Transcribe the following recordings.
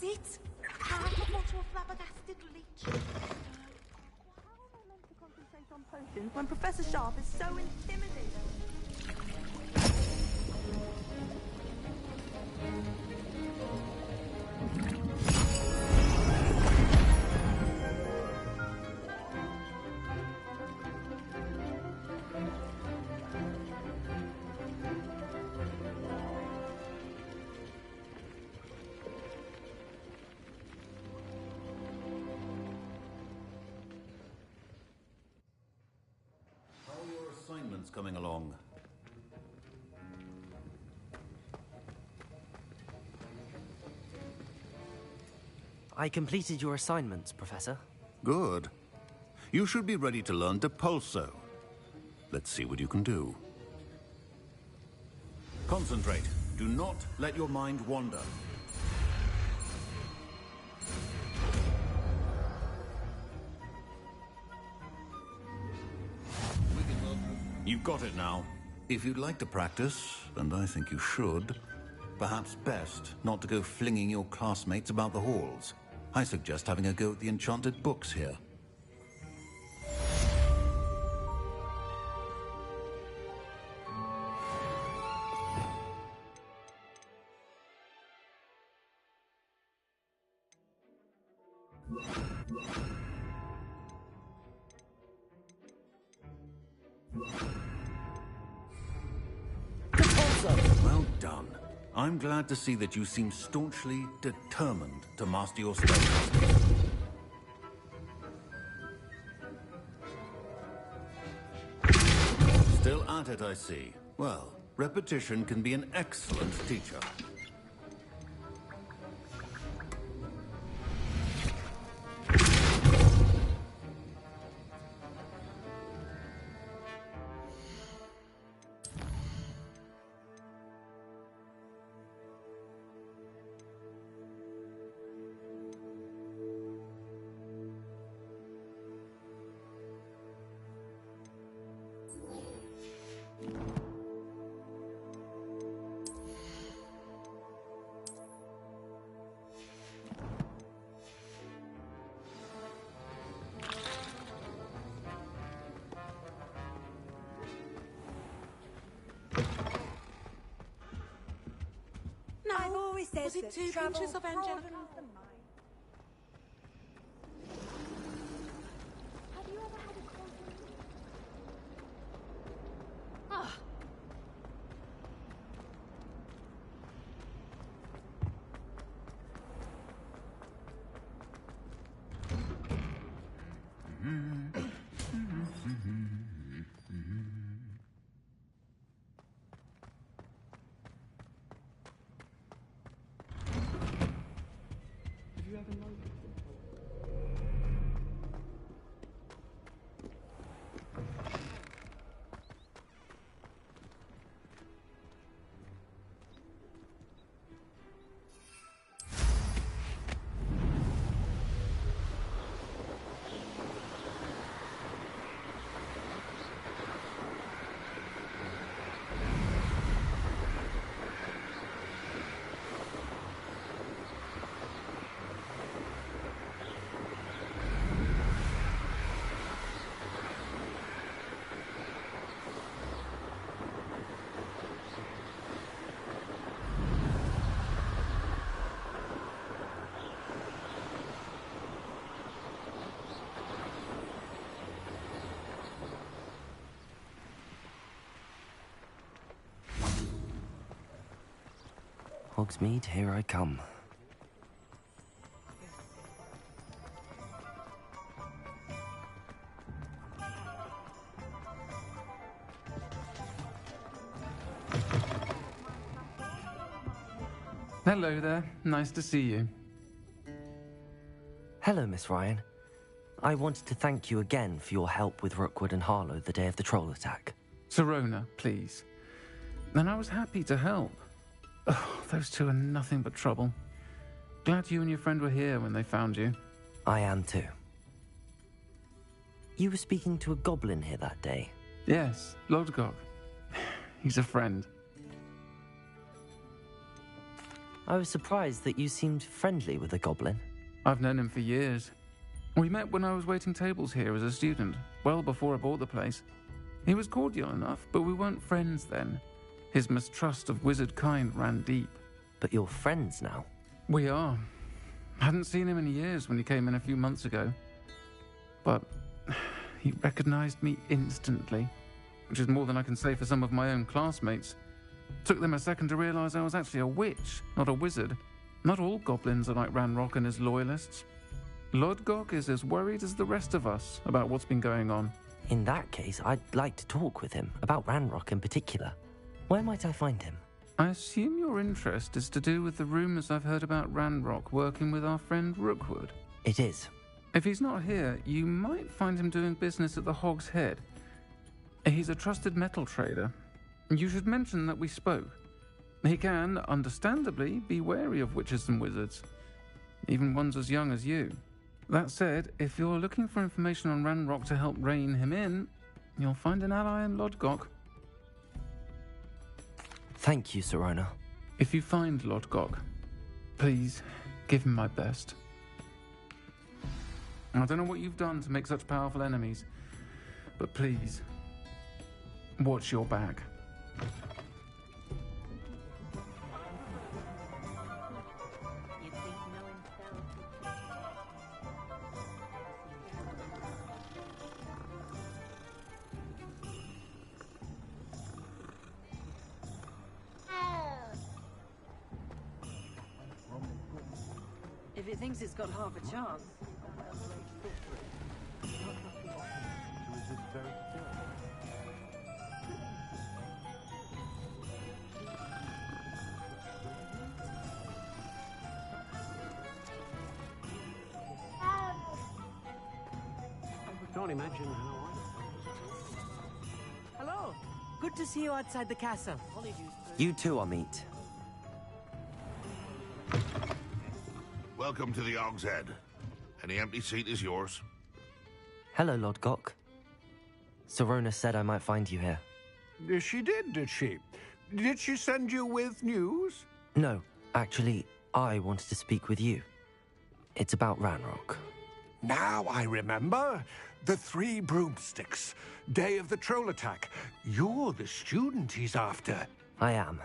it? Half a bottle of flabbergasted leech. How am I meant to concentrate on potions when Professor Sharp is so intimidating? Coming along. I completed your assignments, Professor. Good. You should be ready to learn Depulso. Let's see what you can do. Concentrate. Do not let your mind wander. You've got it now. If you'd like to practice, and I think you should, perhaps best not to go flinging your classmates about the halls. I suggest having a go at the enchanted books here. Well done. I'm glad to see that you seem staunchly determined to master your spells. Still at it, I see. Well, repetition can be an excellent teacher. I've always said Was it that 2 travel pinches of angelica? broadens the mind. Have you ever had a conversation? Ah. Hogsmeade, here I come. Hello there. Nice to see you. Hello, Miss Ryan. I wanted to thank you again for your help with Rookwood and Harlow the day of the troll attack. Sirona, please. And I was happy to help. Oh, those two are nothing but trouble. Glad you and your friend were here when they found you. I am too. You were speaking to a goblin here that day. Yes, Lodgok. He's a friend. I was surprised that you seemed friendly with the goblin. I've known him for years. We met when I was waiting tables here as a student, well before I bought the place. He was cordial enough, but we weren't friends then. His mistrust of wizard kind ran deep. But you're friends now. We are. Hadn't seen him in years when he came in a few months ago. But he recognized me instantly, which is more than I can say for some of my own classmates. Took them a second to realize I was actually a witch, not a wizard. Not all goblins are like Ranrock and his loyalists. Lodgok is as worried as the rest of us about what's been going on. In that case, I'd like to talk with him, about Ranrock in particular. Where might I find him? I assume your interest is to do with the rumors I've heard about Ranrock working with our friend Rookwood. It is. If he's not here, you might find him doing business at the Hog's Head. He's a trusted metal trader. You should mention that we spoke. He can, understandably, be wary of witches and wizards, even ones as young as you. That said, if you're looking for information on Ranrock to help rein him in, you'll find an ally in Lodgok. Thank you, Sirona. If you find Lodgok, please give him my best. I don't know what you've done to make such powerful enemies, but please, watch your back. If it thinks it's got half a chance. I can't imagine how Hello. Good to see you outside the castle. You too, Amit. Welcome to the Hog's Head. Any empty seat is yours. Hello, Lodgok. Sirona said I might find you here. She did she? Did she send you with news? No, actually, I wanted to speak with you. It's about Ranrock. Now I remember. The 3 broomsticks. Day of the troll attack. You're the student he's after. I am,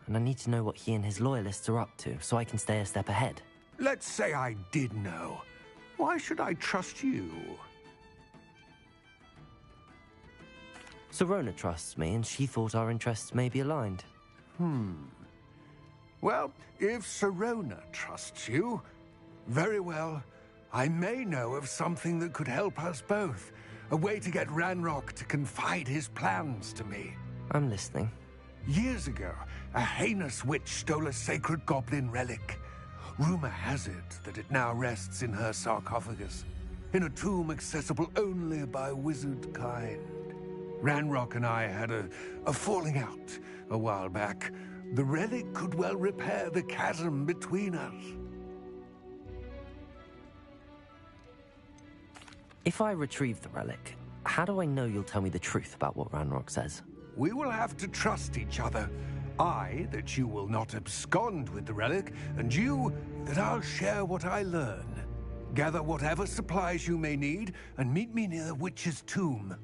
and I need to know what he and his loyalists are up to so I can stay a step ahead. Let's say I did know. Why should I trust you? Sirona trusts me, and she thought our interests may be aligned. Well, if Sirona trusts you, very well. I may know of something that could help us both. A way to get Ranrock to confide his plans to me. I'm listening. Years ago, a heinous witch stole a sacred goblin relic. Rumor has it that it now rests in her sarcophagus, in a tomb accessible only by wizard kind. Ranrock and I had a falling out a while back. The relic could well repair the chasm between us. If I retrieve the relic, how do I know you'll tell me the truth about what Ranrock says? We will have to trust each other. I, that you will not abscond with the relic, and you, that I'll share what I learn. Gather whatever supplies you may need, and meet me near the witch's tomb.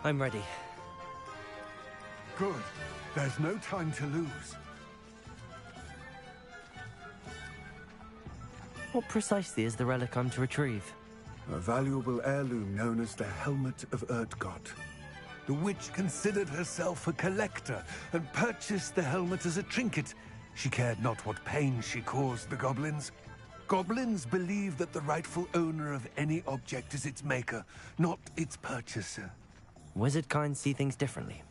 I'm ready. Good. There's no time to lose. What precisely is the relic I'm to retrieve? A valuable heirloom known as the Helmet of Urtgott. The witch considered herself a collector and purchased the helmet as a trinket. She cared not what pain she caused the goblins. Goblins believe that the rightful owner of any object is its maker, not its purchaser. Wizard kind see things differently.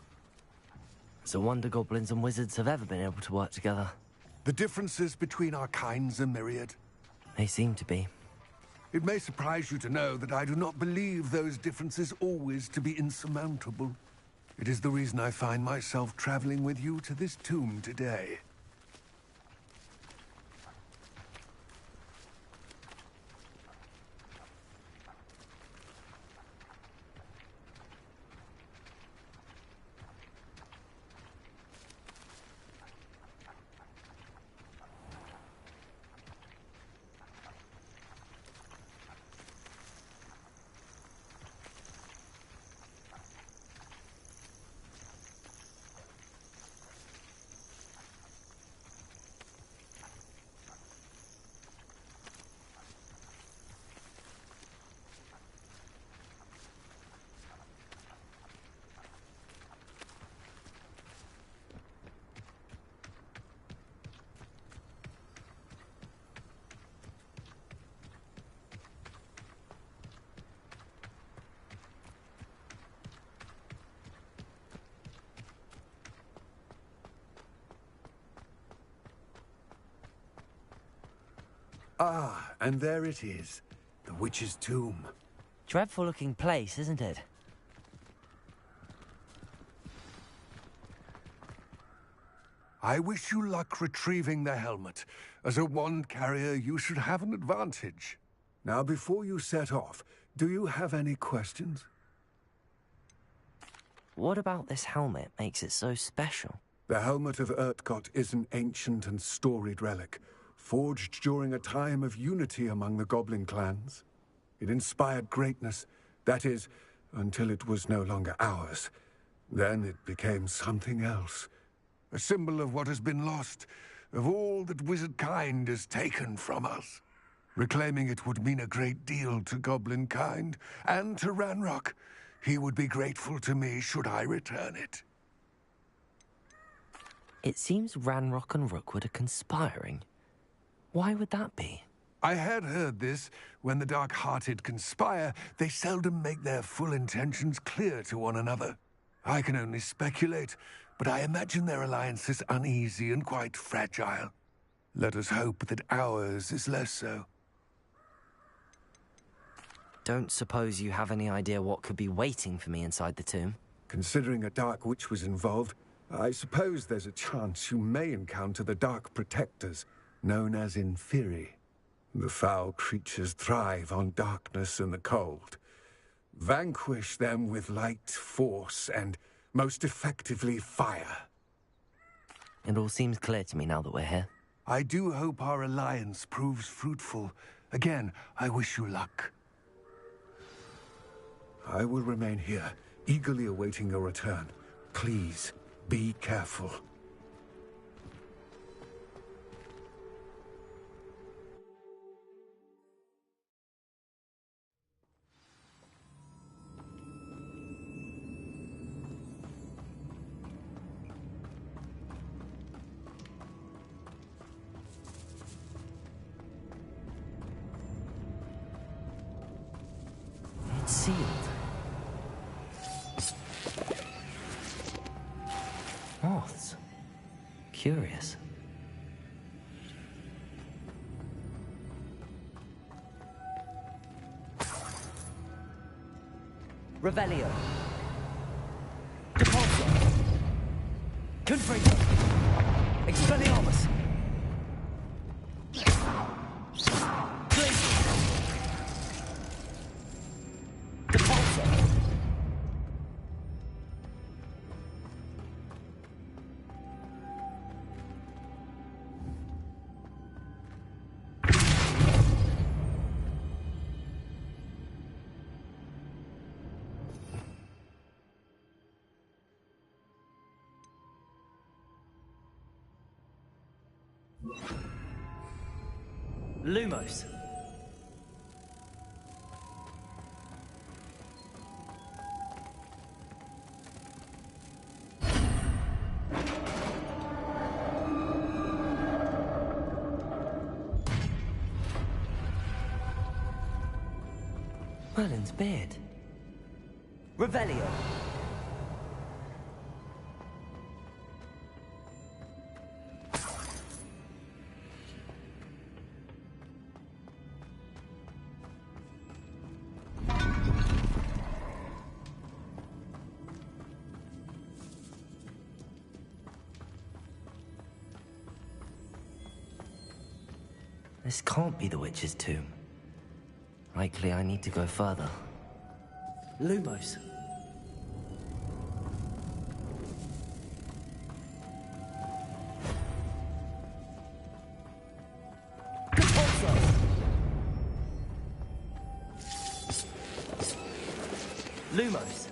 It's a wonder goblins and wizards have ever been able to work together. The differences between our kinds are myriad. They seem to be. It may surprise you to know that I do not believe those differences always to be insurmountable. It is the reason I find myself traveling with you to this tomb today. Ah, and there it is. The witch's tomb. Dreadful looking place, isn't it? I wish you luck retrieving the helmet. As a wand carrier, you should have an advantage. Now, before you set off, do you have any questions? What about this helmet makes it so special? The helmet of Urtkot is an ancient and storied relic, forged during a time of unity among the goblin clans. It inspired greatness, that is, until it was no longer ours. Then it became something else. A symbol of what has been lost, of all that wizard kind has taken from us. Reclaiming it would mean a great deal to goblin kind, and to Ranrock. He would be grateful to me should I return it. It seems Ranrock and Rookwood are conspiring. Why would that be? I had heard this. When the dark-hearted conspire, they seldom make their full intentions clear to one another. I can only speculate, but I imagine their alliance is uneasy and quite fragile. Let us hope that ours is less so. Don't suppose you have any idea what could be waiting for me inside the tomb? Considering a Dark Witch was involved, I suppose there's a chance you may encounter the Dark Protectors, known as Inferi. The foul creatures thrive on darkness and the cold. Vanquish them with light, force, and most effectively fire. It all seems clear to me now that we're here. I do hope our alliance proves fruitful. Again, I wish you luck. I will remain here, eagerly awaiting your return. Please, be careful. It's sealed. Moths. Curious. Revelio. Depulso. Confringo. Expelliarmus. Glacier. Depulso. Lumos. Merlin's beard. Revelio. This can't be the witch's tomb. Likely I need to go further. Lumos. Lumos.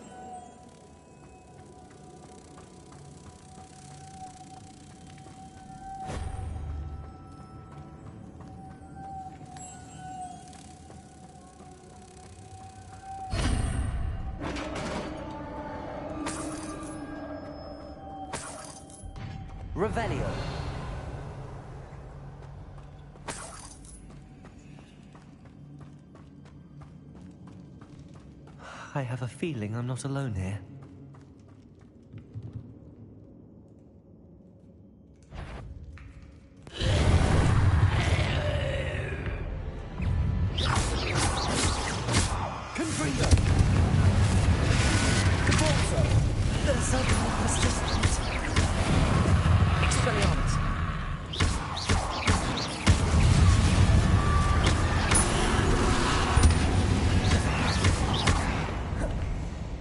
Revelio. I have a feeling I'm not alone here. Confringo! Cabalzo! The circle of persistence! Expelliarmus!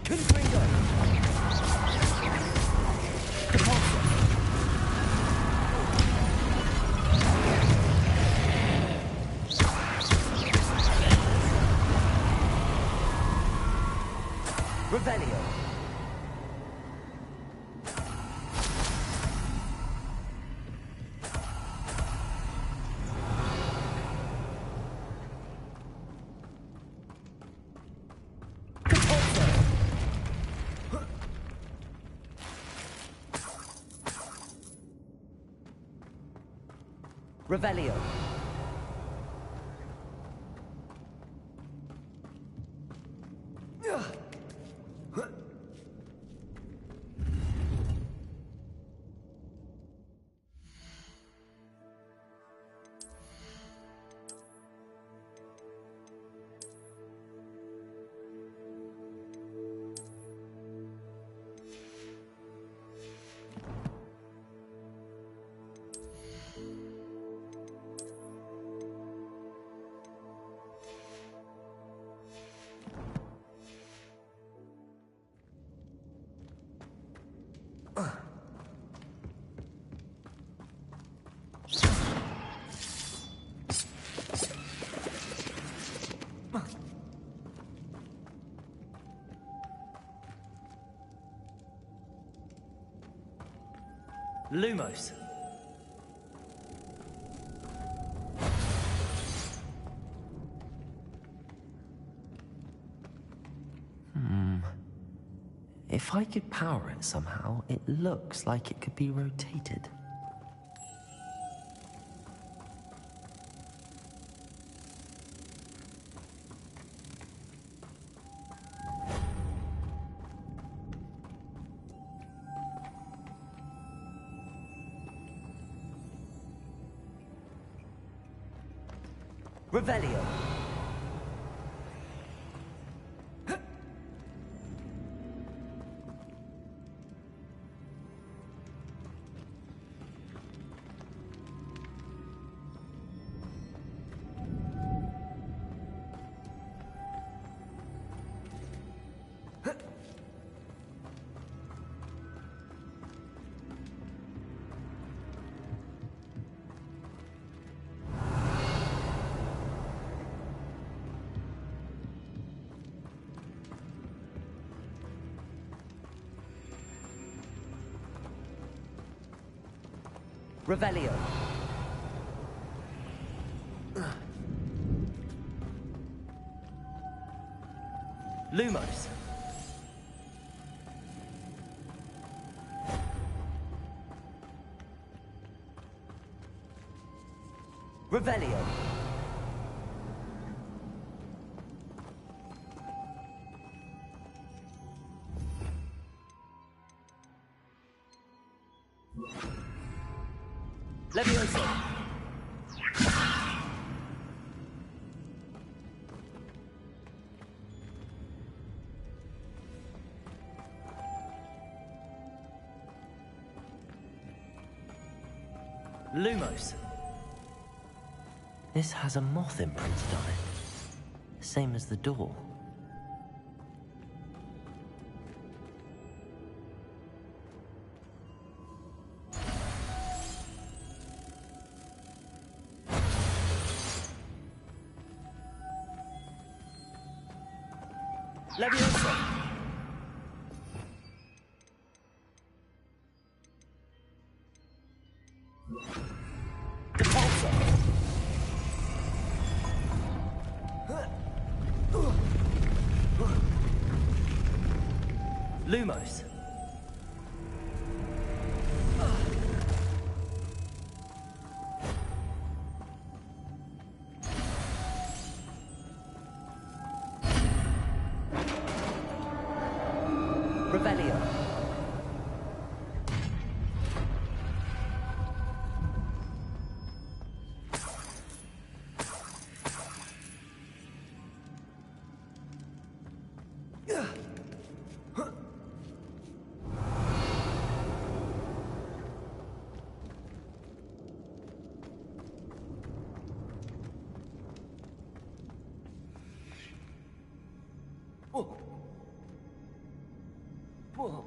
Confringo! Cabalzo! Revelio. Compulso. Revelio. Lumos. If I could power it somehow, it looks like it could be rotated. Revelio. Revelio. Lumos. Revelio. Levioso! Lumos. This has a moth imprinted on it. Same as the door. Leviosa! Depulsor! Lumos! Revelio. Oh. Whoa.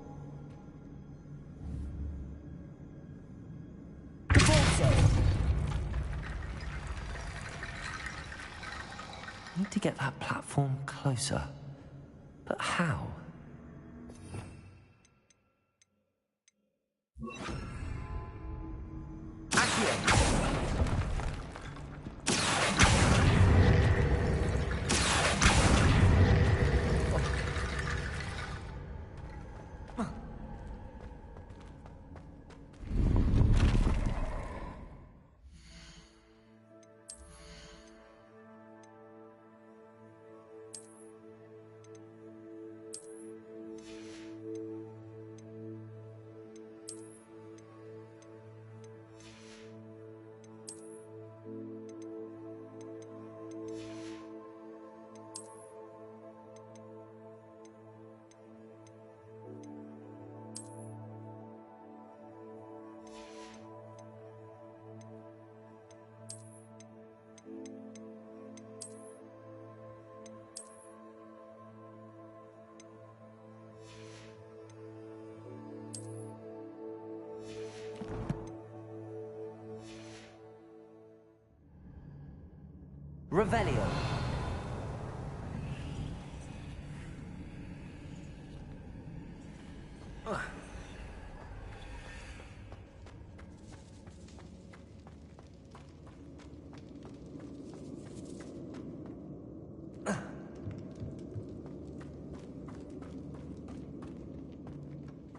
Need to get that platform closer. But how? Revelio.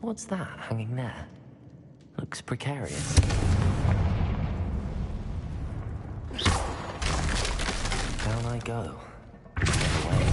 What's that hanging there? Looks precarious. Down I go. Away.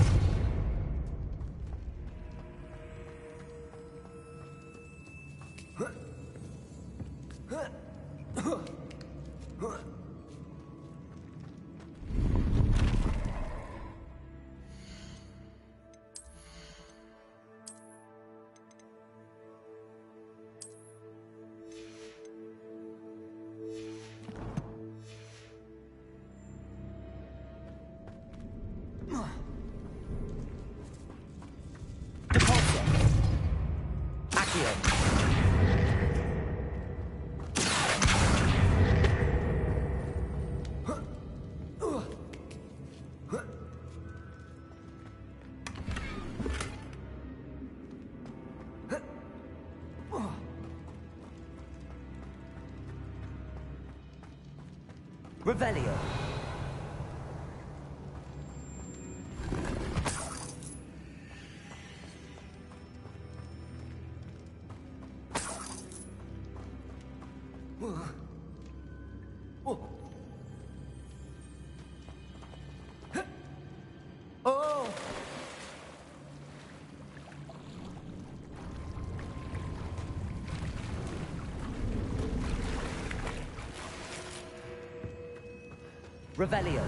Revelio. Oh! Revelio.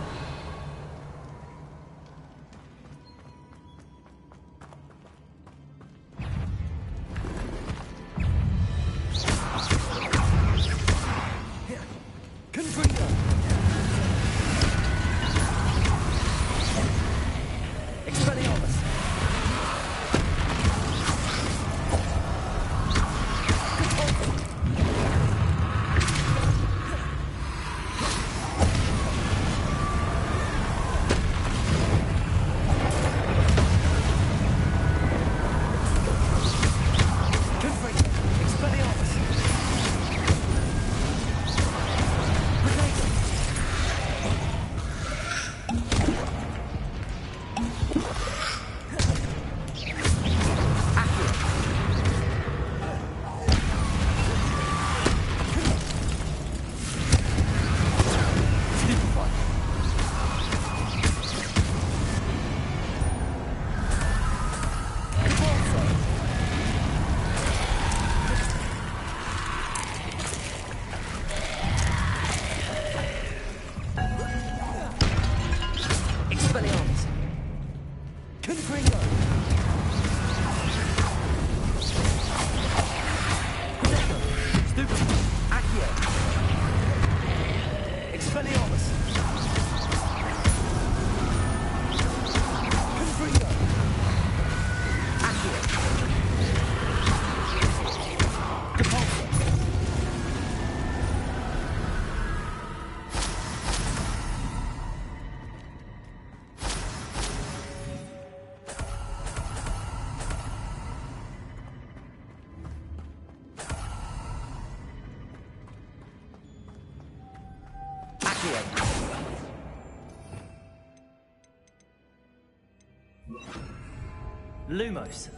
Lumos.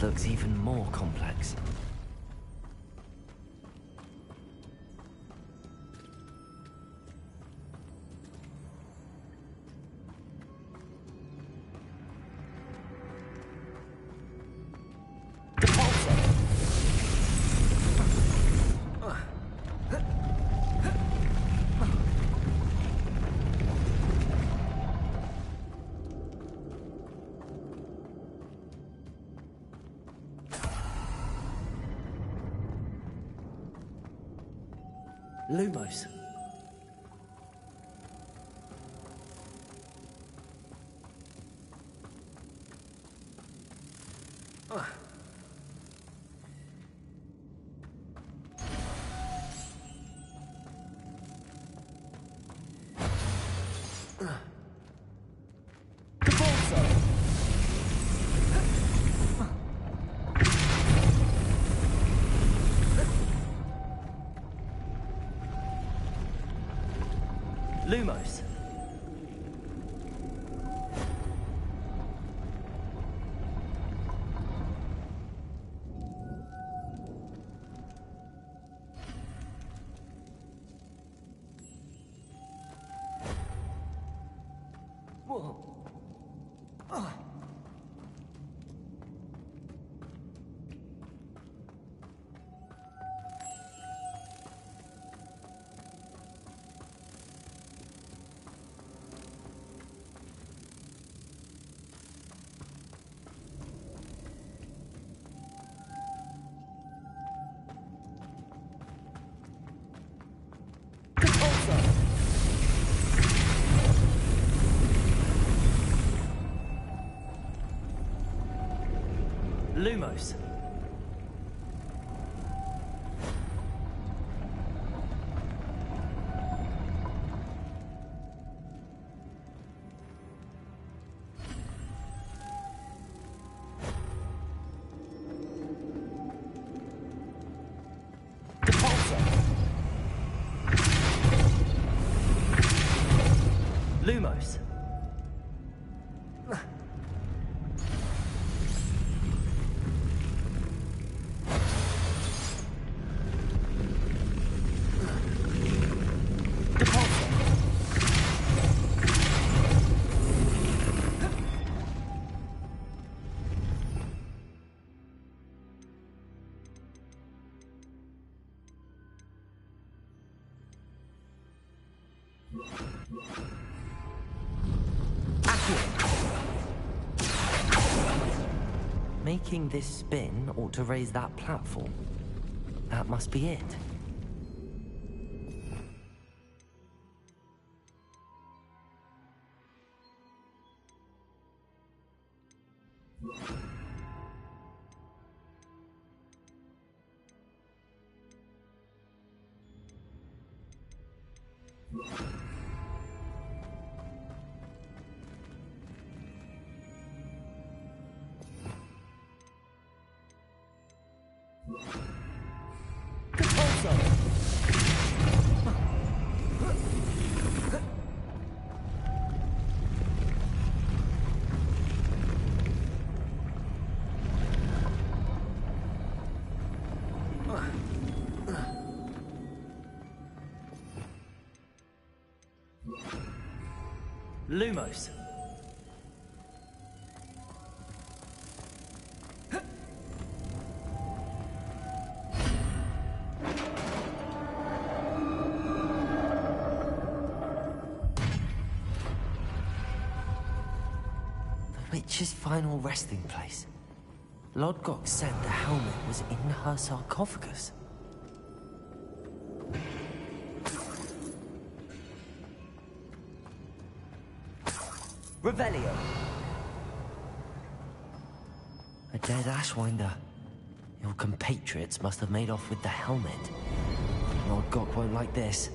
Looks even more complex. Lumos. Lumos. Whoa. Lumos. Lumos. Making this spin ought to raise that platform. That must be it. Lumos. The witch's final resting place. Lodgok said the helmet was in her sarcophagus. Revelio. A dead Ashwinder. Your compatriots must have made off with the helmet. Lodgok won't like this.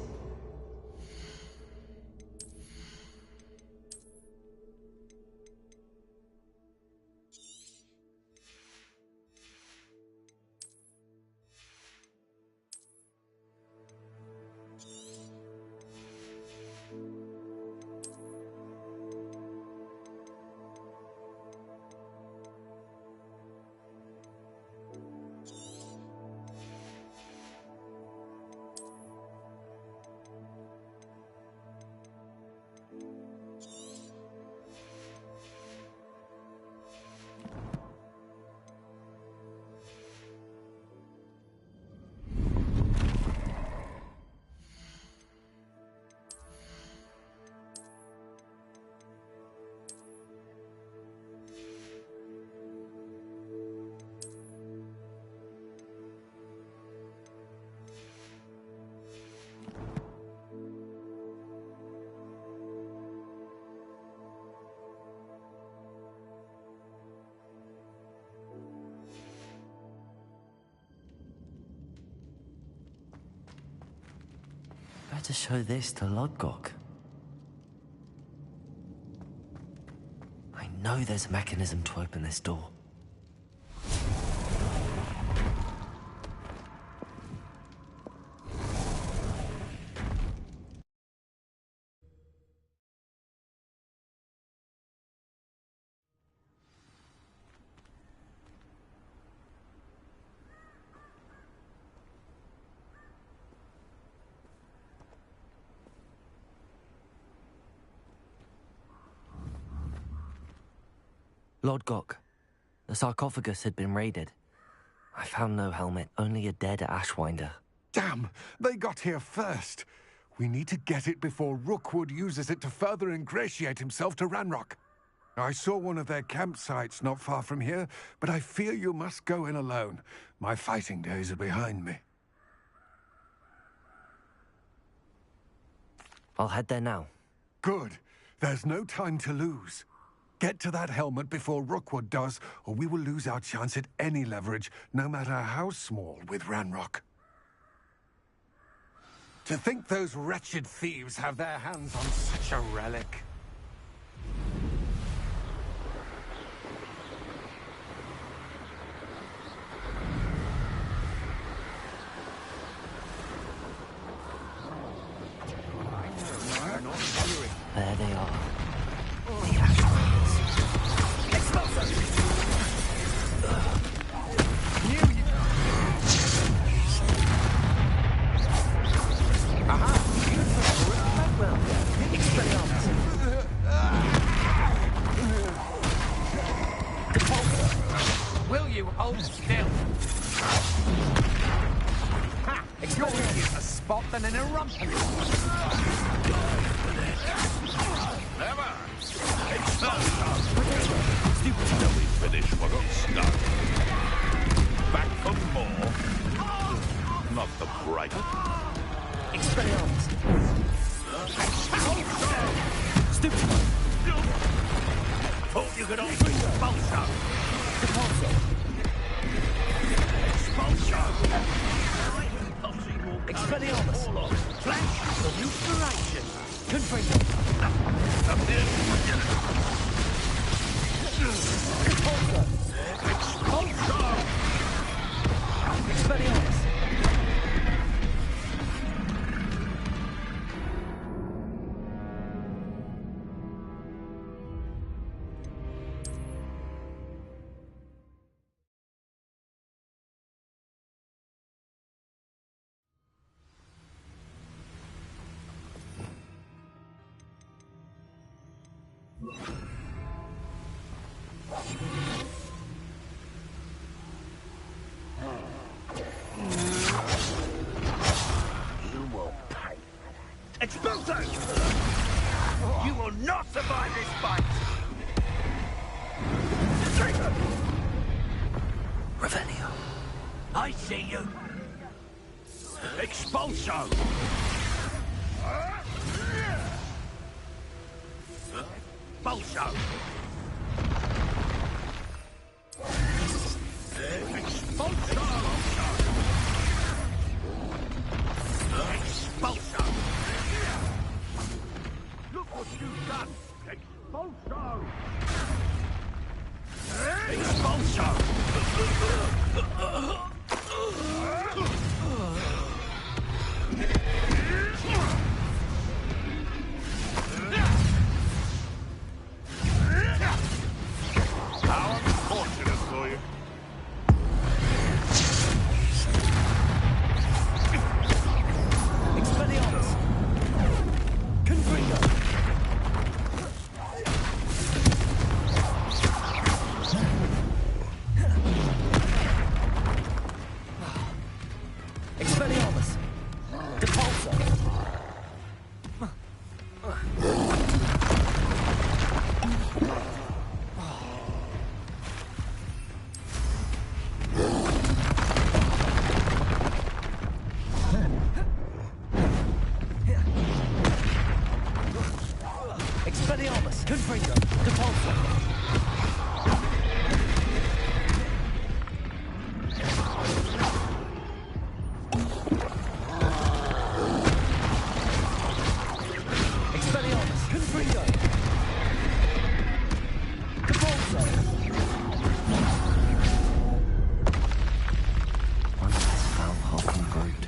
Better show this to Lodgok. I know there's a mechanism to open this door. Lodgok, the sarcophagus had been raided. I found no helmet, only a dead Ashwinder. Damn! They got here first. We need to get it before Rookwood uses it to further ingratiate himself to Ranrock. I saw one of their campsites not far from here, but I fear you must go in alone. My fighting days are behind me. I'll head there now. Good. There's no time to lose. Get to that helmet before Rookwood does, or we will lose our chance at any leverage, no matter how small, with Ranrock. To think those wretched thieves have their hands on such a relic. There they are. you hold still. Ha! You're easier to spot than an eruption. Never! Till we finish what we started. Back for more. Not the bright. Expelliarmus! Stupid! Thought you could also expulso. Repulsor! Expulso. Expelliarmus! Flash of inspiration. Confringo! Repulsor! Expulso. Expelliarmus! You will pay. Expulso! You will not survive this fight. Revelio! I see you. Expulso. Expulso. Expulso. Expulso. Look what you've done. Expulso. Expulso. How unfortunate for you. Expelliarmus! Confringo! Expelliarmus! Repulsor! Expelliarmus! Confringo! Repulsor! Expelliarmus! Confringo! Repulsor! One less foul Hulking brute.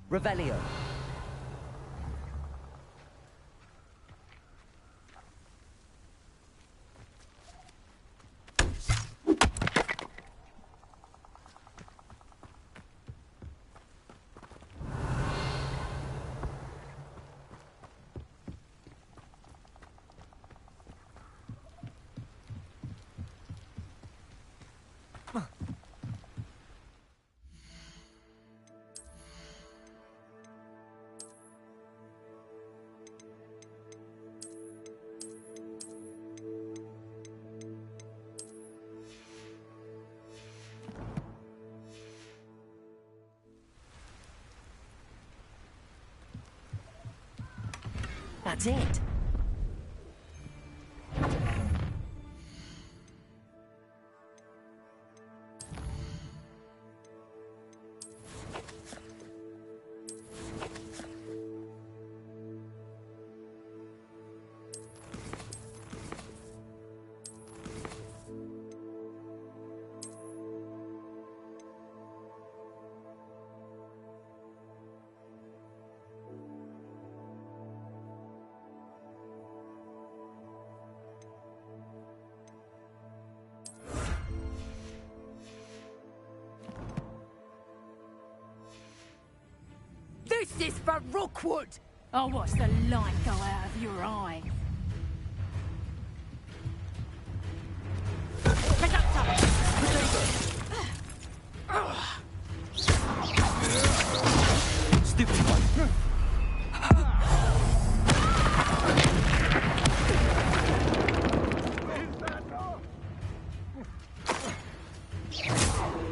Revelio. That's it. use this for Rookwood. I'll watch the light go out of your eye. Conductor! Stupid one.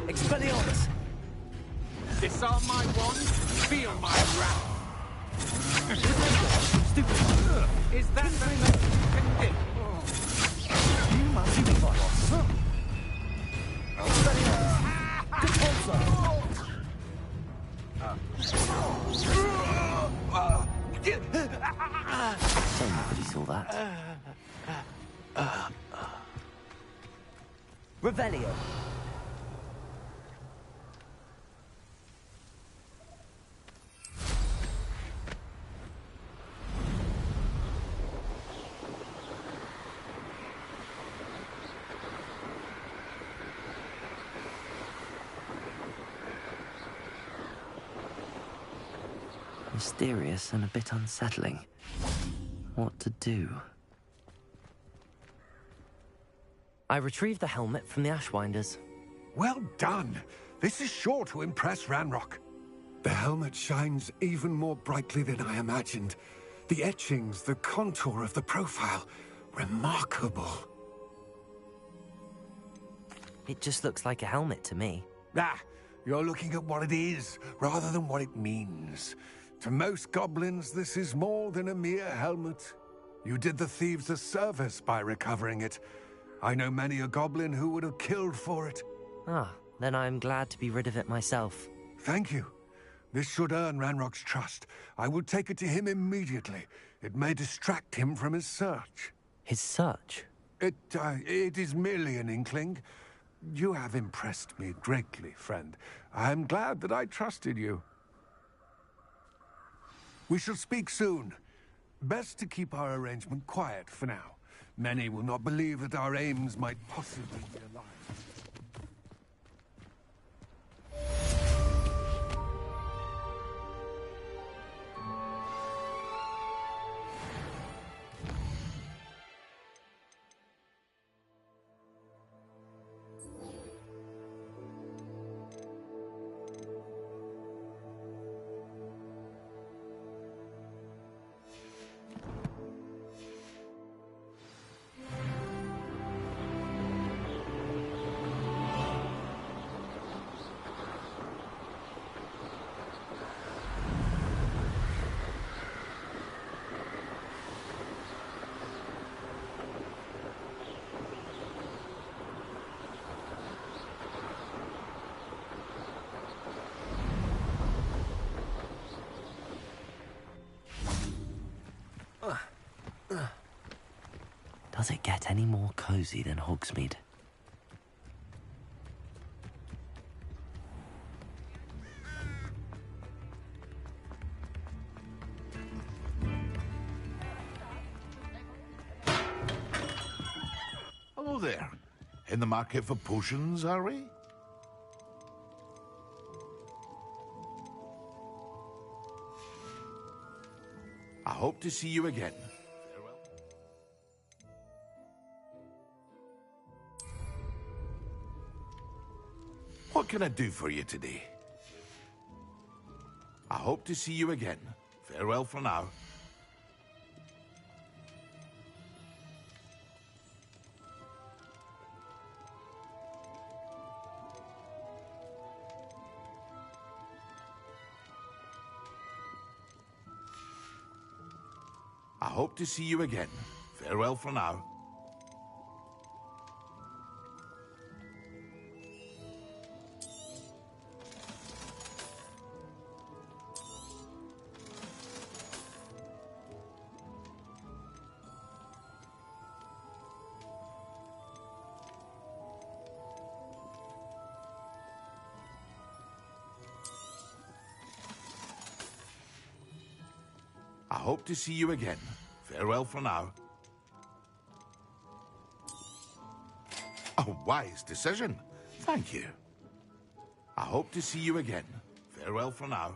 Expelliarmus! Disarm my wand, feel my wrath. Stupid one. Is that the best you can do? You must be violence. Nobody saw that. Revelio. Mysterious and a bit unsettling. What to do? I retrieved the helmet from the Ashwinders. Well done. This is sure to impress Ranrock. The helmet shines even more brightly than I imagined. The etchings, the contour of the profile. Remarkable. It just looks like a helmet to me. Ah, you're looking at what it is, rather than what it means. To most goblins, this is more than a mere helmet. You did the thieves a service by recovering it. I know many a goblin who would have killed for it. Ah, then I'm glad to be rid of it myself. Thank you. This should earn Ranrock's trust. I will take it to him immediately. It may distract him from his search. His search? It is merely an inkling. You have impressed me greatly, friend. I am glad that I trusted you. We shall speak soon. Best to keep our arrangement quiet for now. Many will not believe that our aims might possibly be aligned. Does it get any more cozy than Hogsmeade? Hello there. In the market for potions, are we? I hope to see you again. Farewell. What can I do for you today? I hope to see you again. Farewell for now. I hope to see you again. Farewell for now. I hope to see you again. Farewell for now. A wise decision. Thank you. I hope to see you again. Farewell for now.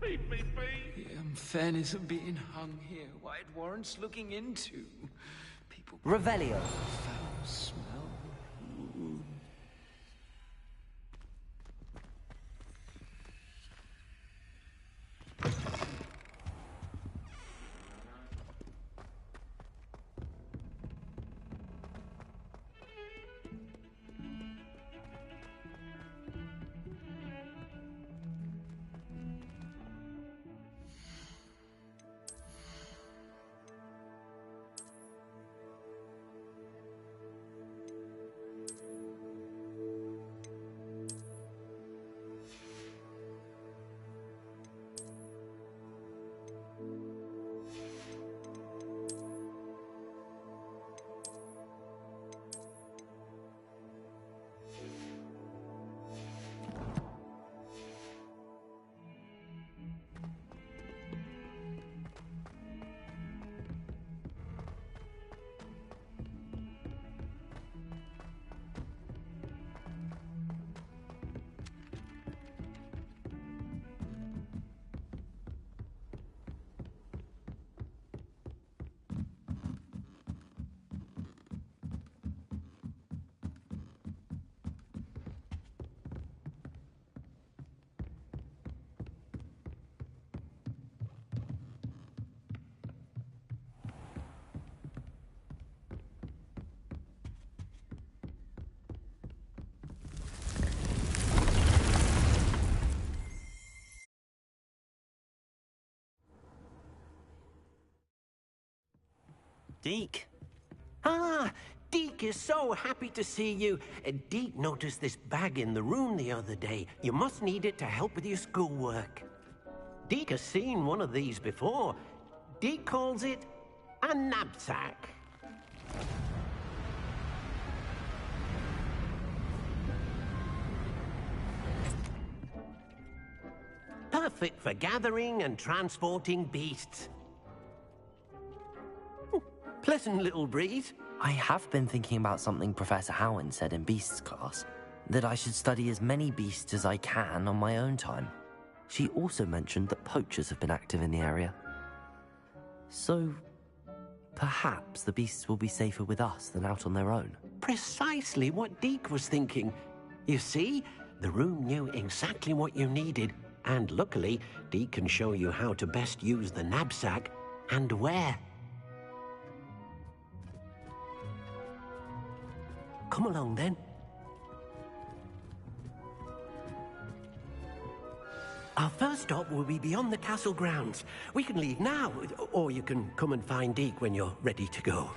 Leave me be. The unfairness of being hung here, why it warrants looking into. People... Revelio. Foul smell. Ooh. Deke. Ah, Deke is so happy to see you. Deke noticed this bag in the room the other day. You must need it to help with your schoolwork. Deke has seen one of these before. Deke calls it a knapsack. Perfect for gathering and transporting beasts. Pleasant little breeze. I have been thinking about something Professor Howard said in Beasts class, that I should study as many beasts as I can on my own time. She also mentioned that poachers have been active in the area. So, perhaps the beasts will be safer with us than out on their own. Precisely what Deke was thinking. You see, the room knew exactly what you needed, and luckily, Deke can show you how to best use the knapsack and where. Come along, then. Our first stop will be beyond the castle grounds. We can leave now, or you can come and find Deke when you're ready to go.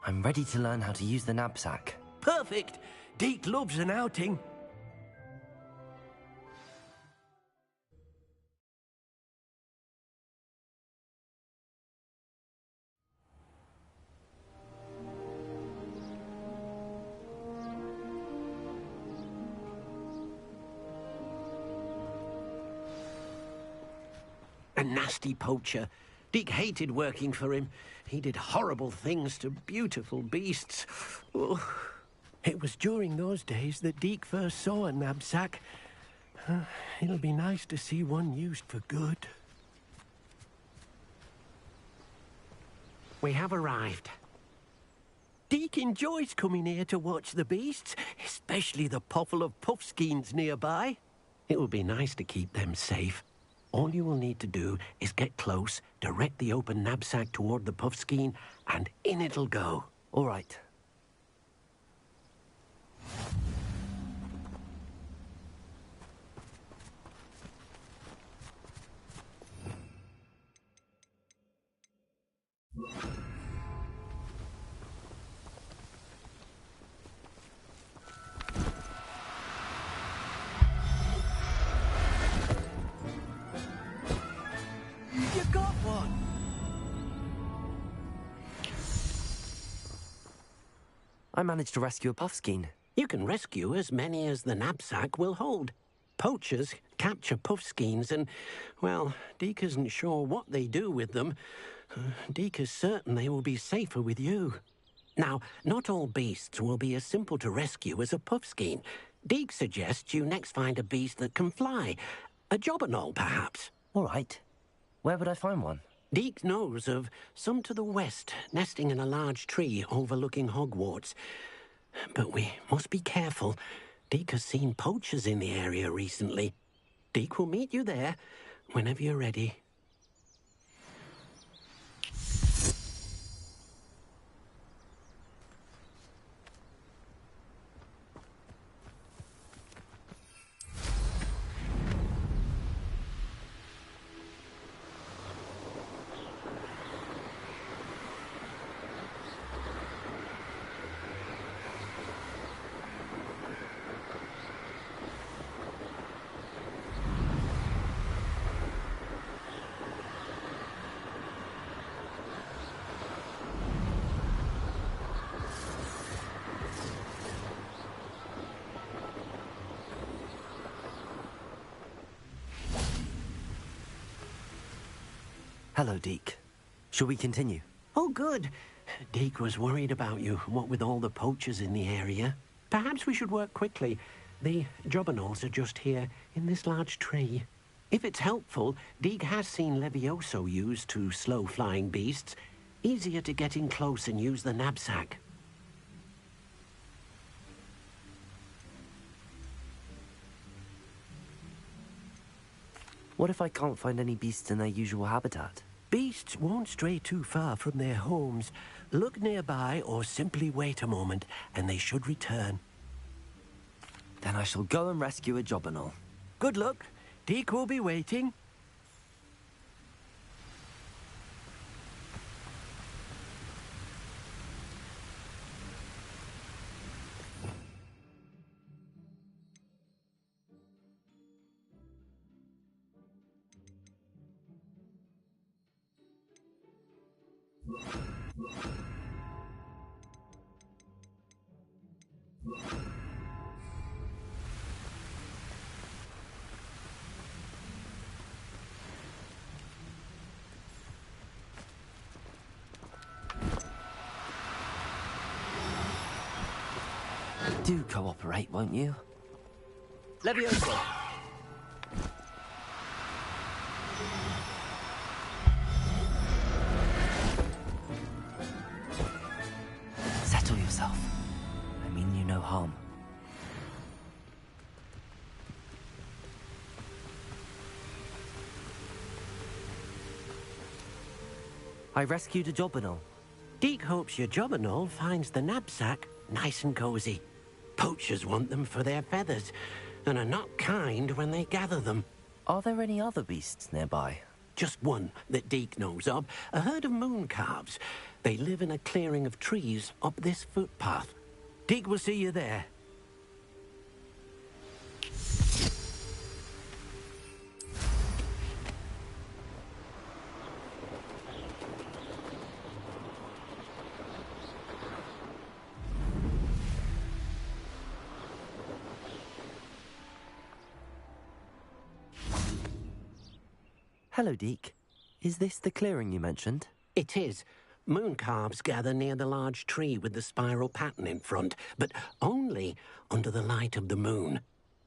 I'm ready to learn how to use the knapsack. Perfect! Deke loves an outing. A nasty poacher. Deke hated working for him. He did horrible things to beautiful beasts. Oh, it was during those days that Deke first saw a knapsack. It'll be nice to see one used for good. We have arrived. Deke enjoys coming here to watch the beasts, especially the potful of puffskeins nearby. It will be nice to keep them safe. All you will need to do is get close, direct the open knapsack toward the puffskein, and in it'll go. All right. You got one! I managed to rescue a puffskein. You can rescue as many as the knapsack will hold. Poachers capture puffskeins and, well, Deke isn't sure what they do with them. Deke is certain they will be safer with you. Now, not all beasts will be as simple to rescue as a puffskein. Deke suggests you next find a beast that can fly. A jobberknoll, perhaps. All right. Where would I find one? Deke knows of some to the west, nesting in a large tree overlooking Hogwarts. But we must be careful. Deke has seen poachers in the area recently. Deke will meet you there whenever you're ready. Hello, Deke. Shall we continue? Oh, good. Deke was worried about you, what with all the poachers in the area. Perhaps we should work quickly. The jobberknolls are just here, in this large tree. If it's helpful, Deke has seen Levioso used to slow flying beasts. Easier to get in close and use the knapsack. What if I can't find any beasts in their usual habitat? Beasts won't stray too far from their homes. Look nearby or simply wait a moment, and they should return. Then I shall go and rescue a jobberknoll. Good luck. Deke will be waiting. Do cooperate, won't you? Levioso! Settle yourself. I mean you no harm. I rescued a jobberknoll. Deke hopes your jobberknoll finds the knapsack nice and cozy. Poachers want them for their feathers, and are not kind when they gather them. Are there any other beasts nearby? Just one that Deke knows of, a herd of moon calves. They live in a clearing of trees up this footpath. Deke will see you there. Hello, Deke. Is this the clearing you mentioned? It is. Moon calves gather near the large tree with the spiral pattern in front, but only under the light of the moon.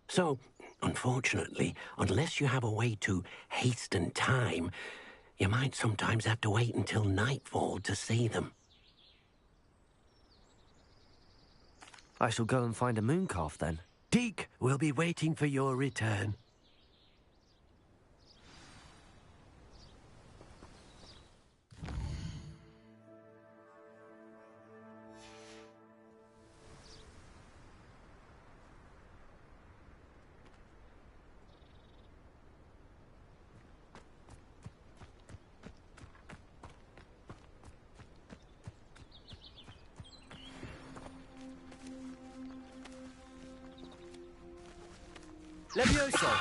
So, unfortunately, unless you have a way to hasten time, you might sometimes have to wait until nightfall to see them. I shall go and find a moon calf then. Deke will be waiting for your return. Levioso!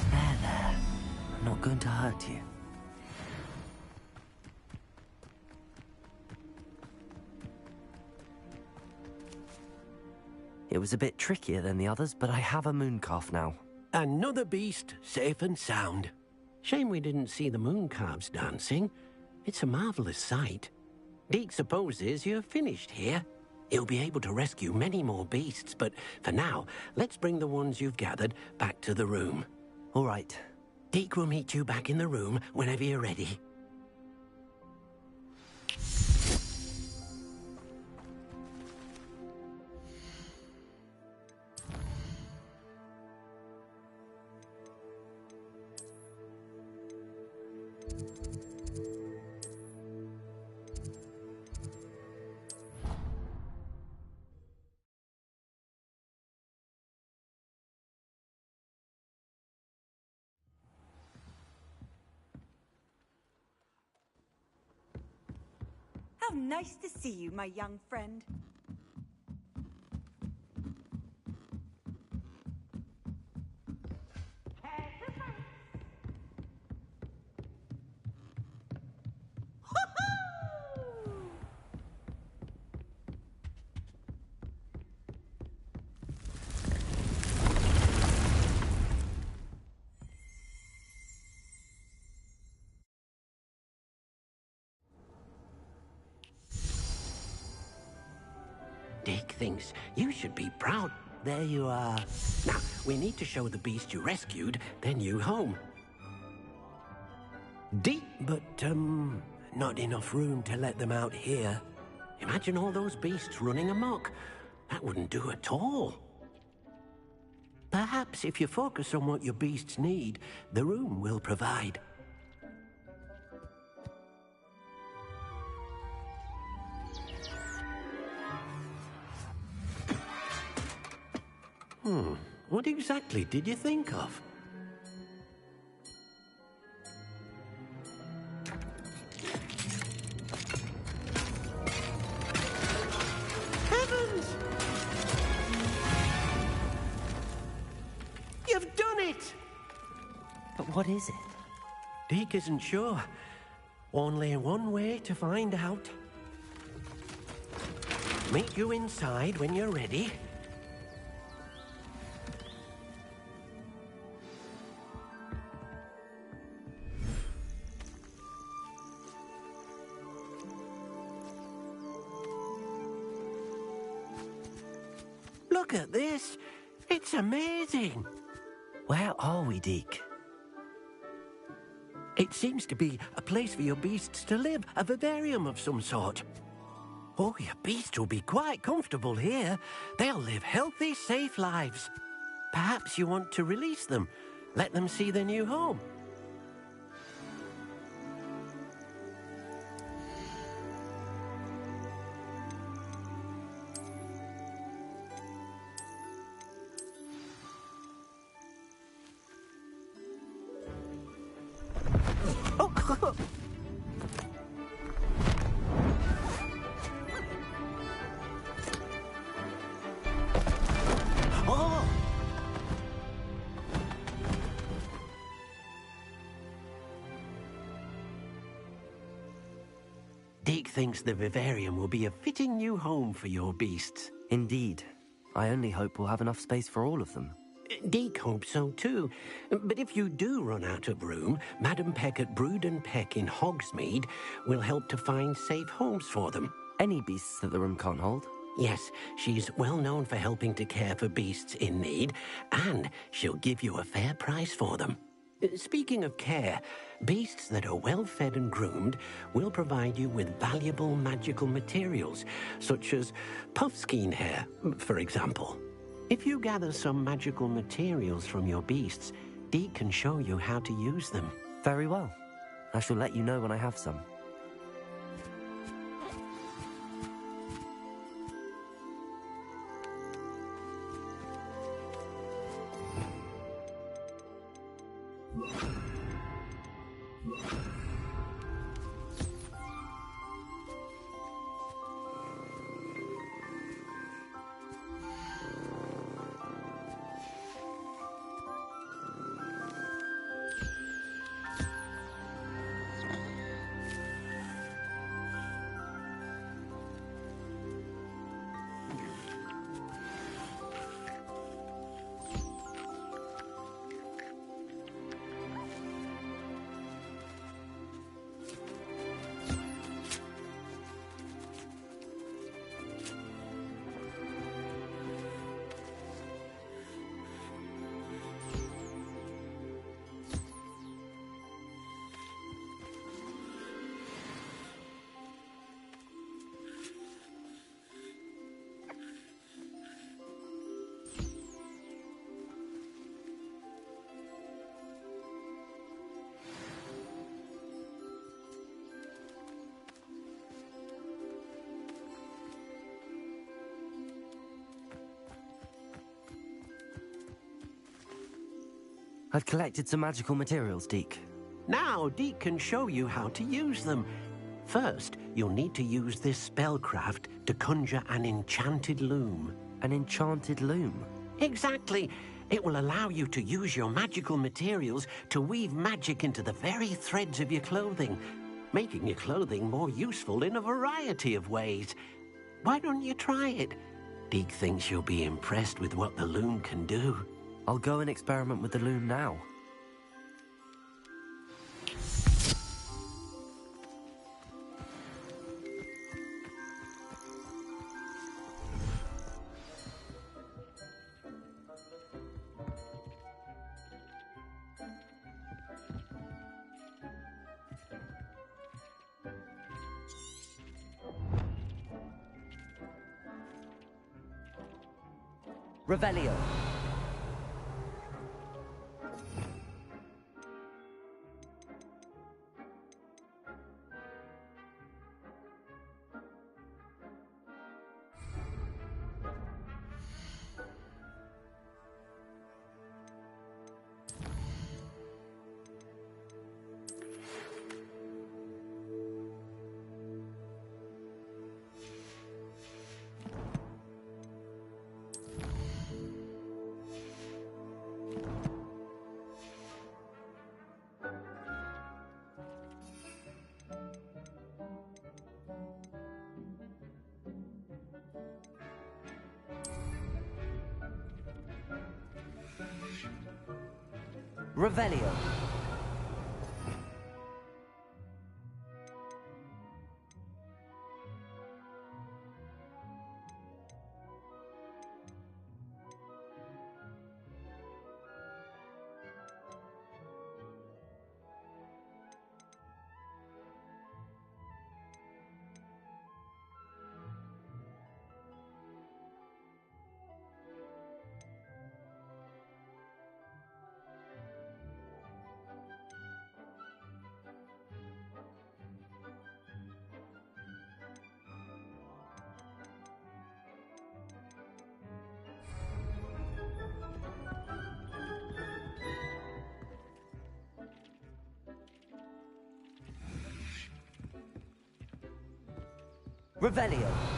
There. I'm not going to hurt you. It was a bit trickier than the others, but I have a moon calf now. Another beast, safe and sound. Shame we didn't see the moon calves dancing. It's a marvelous sight. Deke supposes you're finished here. He'll be able to rescue many more beasts, but for now, let's bring the ones you've gathered back to the room. All right. Deke will meet you back in the room whenever you're ready. How nice to see you, my young friend. Deke thinks you should be proud. There you are. Now, we need to show the beast you rescued their new home. Deep, but, not enough room to let them out here. Imagine all those beasts running amok. That wouldn't do at all. Perhaps if you focus on what your beasts need, the room will provide. What exactly did you think of? Heavens! You've done it! But what is it? Deke isn't sure. Only one way to find out. Meet you inside when you're ready. Look at this. It's amazing. Where are we, Deke? It seems to be a place for your beasts to live, a vivarium of some sort. Oh, your beasts will be quite comfortable here. They'll live healthy, safe lives. Perhaps you want to release them, let them see their new home. Deke thinks the vivarium will be a fitting new home for your beasts. Indeed. I only hope we'll have enough space for all of them. Deke hopes so too. But if you do run out of room, Madam Peck at Brood and Peck in Hogsmeade will help to find safe homes for them. Any beasts that the room can't hold? Yes, she's well known for helping to care for beasts in need, and she'll give you a fair price for them. Speaking of care, beasts that are well fed and groomed will provide you with valuable magical materials, such as puffskein hair, for example. If you gather some magical materials from your beasts, Deke can show you how to use them. Very well. I shall let you know when I have some. I've collected some magical materials, Deke. Now, Deke can show you how to use them. First, you'll need to use this spellcraft to conjure an enchanted loom. An enchanted loom? Exactly. It will allow you to use your magical materials to weave magic into the very threads of your clothing, making your clothing more useful in a variety of ways. Why don't you try it? Deke thinks you'll be impressed with what the loom can do. I'll go and experiment with the loom now. Revelio. Revelio. Revelio.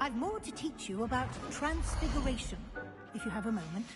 I've more to teach you about transfiguration, if you have a moment.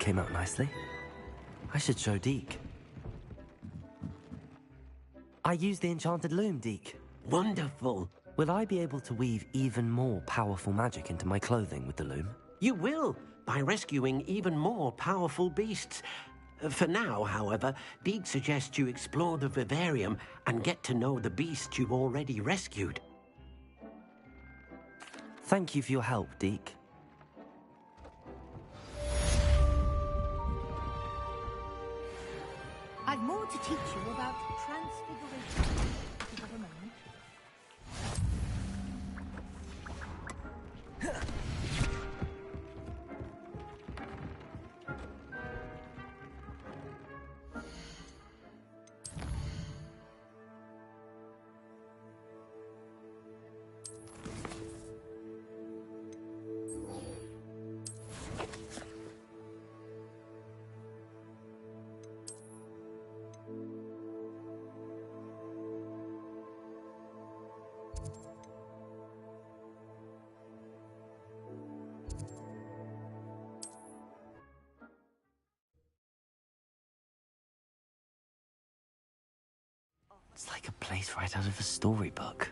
came out nicely. I should show Deke. I used the enchanted loom, Deke. Wonderful. Will I be able to weave even more powerful magic into my clothing with the loom? You will, by rescuing even more powerful beasts. For now, however, Deke suggests you explore the vivarium and get to know the beasts you've already rescued. Thank you for your help, Deke. I've more to teach you about transfiguration. If you have a moment. It's like a place right out of a storybook.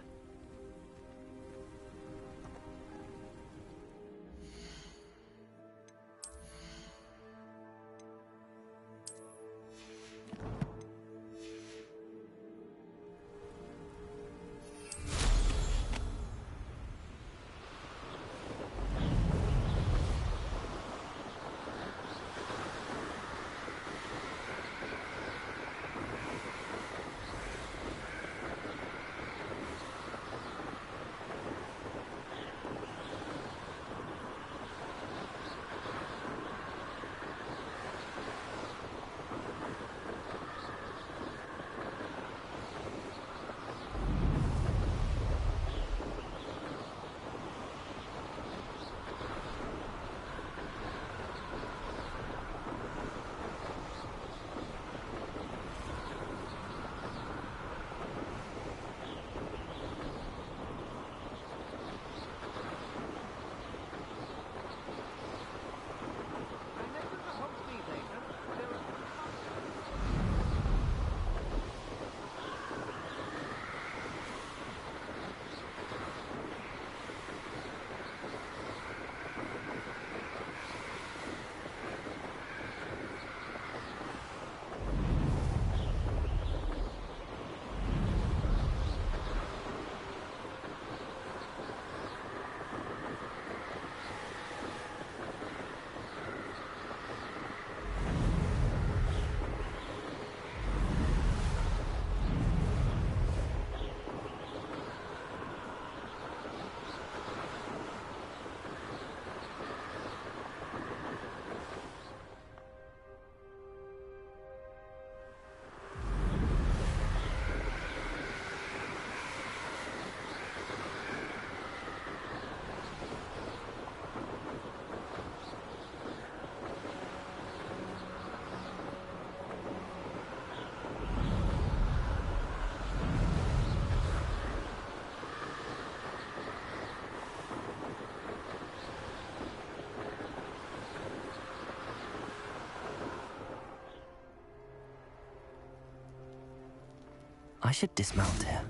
I should dismount here.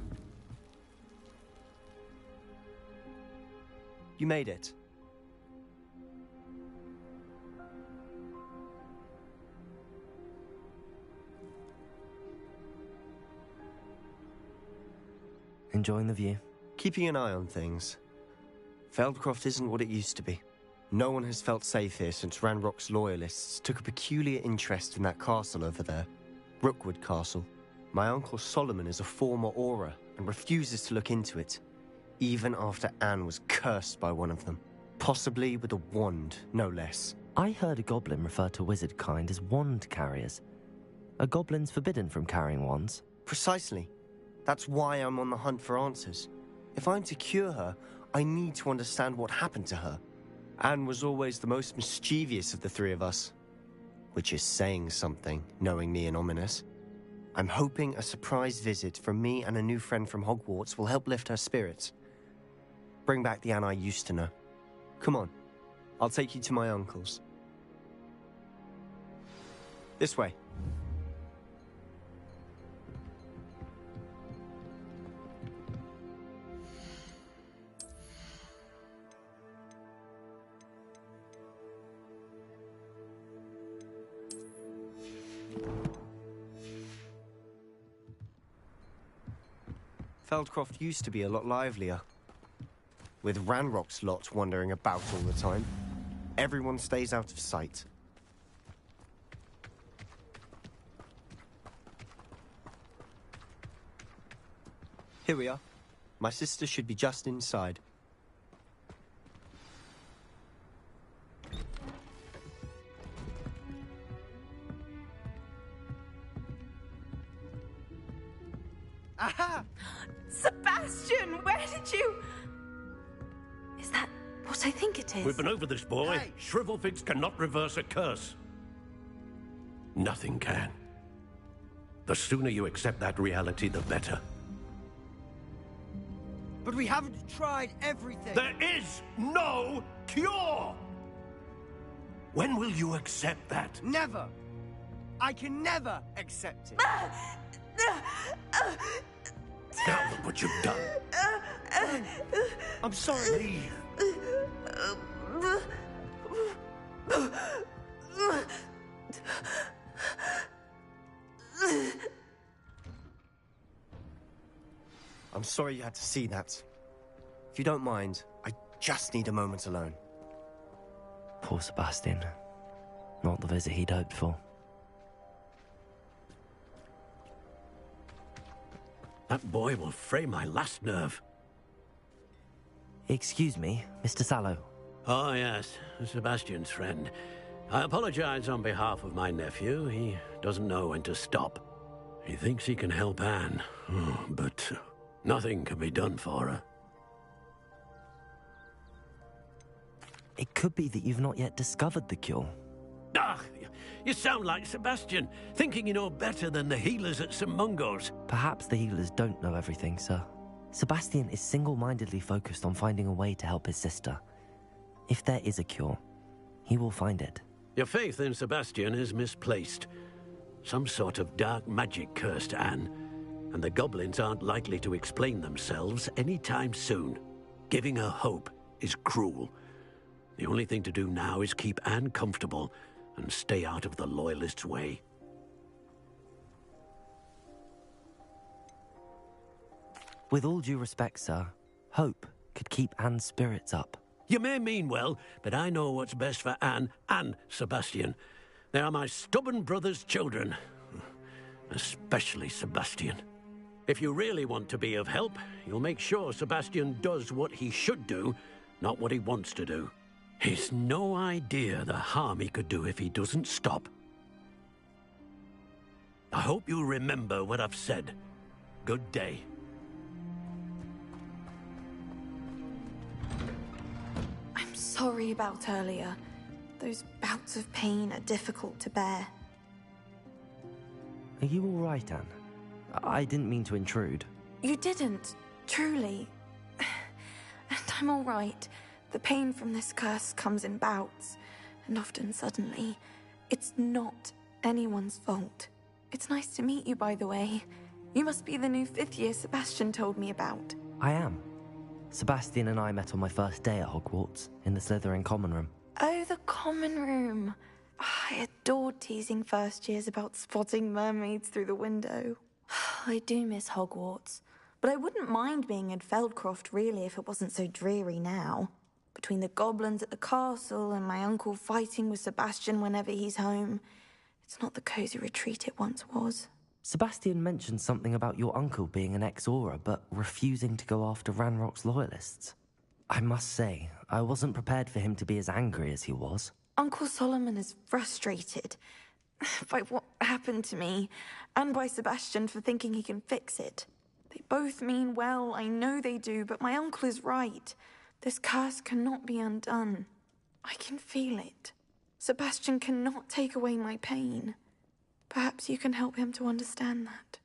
You made it. Enjoying the view? Keeping an eye on things. Feldcroft isn't what it used to be. No one has felt safe here since Ranrock's loyalists took a peculiar interest in that castle over there. Rookwood Castle. My uncle Solomon is a former Auror and refuses to look into it, even after Anne was cursed by one of them. Possibly with a wand, no less. I heard a goblin refer to wizard kind as wand carriers. Are goblins forbidden from carrying wands? Precisely. That's why I'm on the hunt for answers. If I'm to cure her, I need to understand what happened to her. Anne was always the most mischievous of the three of us. Which is saying something, knowing me and Ominous. I'm hoping a surprise visit from me and a new friend from Hogwarts will help lift her spirits. Bring back the Anne I used to know. Come on, I'll take you to my uncle's. This way. Feldcroft used to be a lot livelier. With Ranrock's lot wandering about all the time, everyone stays out of sight. Here we are. My sister should be just inside. Aha! Sebastian, where did you... Is that what I think it is? We've been over this, boy. Hey. Shrivelfigs cannot reverse a curse. Nothing can. The sooner you accept that reality, the better. But we haven't tried everything. There is no cure! When will you accept that? Never. I can never accept it. Now look what you've done. I'm sorry. Leave. I'm sorry you had to see that. If you don't mind, I just need a moment alone. Poor Sebastian. Not the visit he'd hoped for. That boy will fray my last nerve. Excuse me, Mr. Sallow. Oh, yes, Sebastian's friend. I apologize on behalf of my nephew. He doesn't know when to stop. He thinks he can help Anne, but nothing can be done for her. It could be that you've not yet discovered the cure. Ah, you sound like Sebastian, thinking you know better than the healers at St. Mungo's. Perhaps the healers don't know everything, sir. Sebastian is single-mindedly focused on finding a way to help his sister. If there is a cure, he will find it. Your faith in Sebastian is misplaced. Some sort of dark magic cursed Anne, and the goblins aren't likely to explain themselves anytime soon. Giving her hope is cruel. The only thing to do now is keep Anne comfortable and stay out of the Loyalists' way. With all due respect, sir, hope could keep Anne's spirits up. You may mean well, but I know what's best for Anne and Sebastian. They are my stubborn brother's children. Especially Sebastian. If you really want to be of help, you'll make sure Sebastian does what he should do, not what he wants to do. He's no idea the harm he could do if he doesn't stop. I hope you remember what I've said. Good day. I'm sorry about earlier. Those bouts of pain are difficult to bear. Are you all right, Anne? I didn't mean to intrude. You didn't, truly. And I'm all right. The pain from this curse comes in bouts, and often suddenly. It's not anyone's fault. It's nice to meet you, by the way. You must be the new 5th year Sebastian told me about. I am. Sebastian and I met on my first day at Hogwarts, in the Slytherin common room. Oh, the common room. I adored teasing first years about spotting mermaids through the window. I do miss Hogwarts, but I wouldn't mind being in Feldcroft, really, if it wasn't so dreary now. Between the goblins at the castle and my uncle fighting with Sebastian whenever he's home, it's not the cozy retreat it once was. Sebastian mentioned something about your uncle being an ex-Auror, but refusing to go after Ranrock's Loyalists. I must say, I wasn't prepared for him to be as angry as he was. Uncle Solomon is frustrated by what happened to me, and by Sebastian for thinking he can fix it. They both mean well, I know they do, but my uncle is right. This curse cannot be undone. I can feel it. Sebastian cannot take away my pain. Perhaps you can help him to understand that.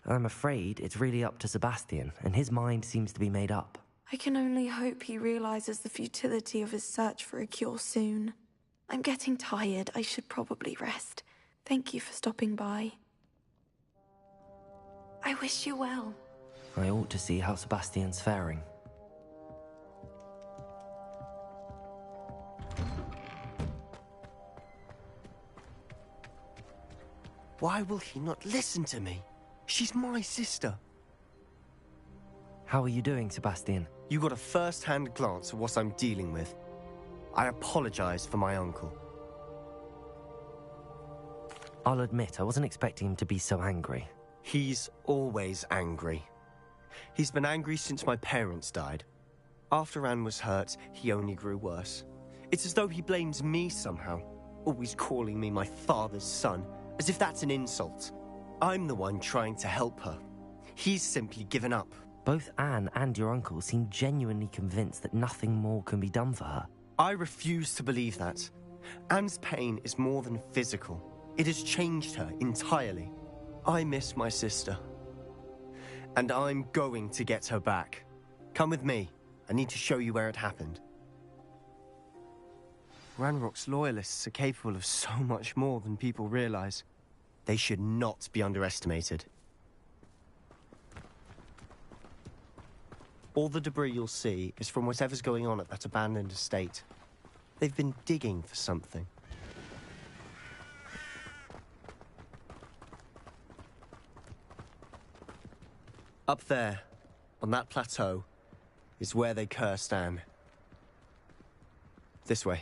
I'm afraid it's really up to Sebastian, and his mind seems to be made up. I can only hope he realizes the futility of his search for a cure soon. I'm getting tired. I should probably rest. Thank you for stopping by. I wish you well. I ought to see how Sebastian's faring. Why will he not listen to me? She's my sister. How are you doing, Sebastian? You got a first-hand glance at what I'm dealing with. I apologize for my uncle. I'll admit, I wasn't expecting him to be so angry. He's always angry. He's been angry since my parents died. After Anne was hurt, he only grew worse. It's as though he blames me somehow, always calling me my father's son, as if that's an insult. I'm the one trying to help her. He's simply given up. Both Anne and your uncle seem genuinely convinced that nothing more can be done for her. I refuse to believe that. Anne's pain is more than physical. It has changed her entirely. I miss my sister. And I'm going to get her back. Come with me. I need to show you where it happened. Ranrock's loyalists are capable of so much more than people realize. They should not be underestimated. All the debris you'll see is from whatever's going on at that abandoned estate. They've been digging for something. Up there, on that plateau, is where they cursed Anne. This way.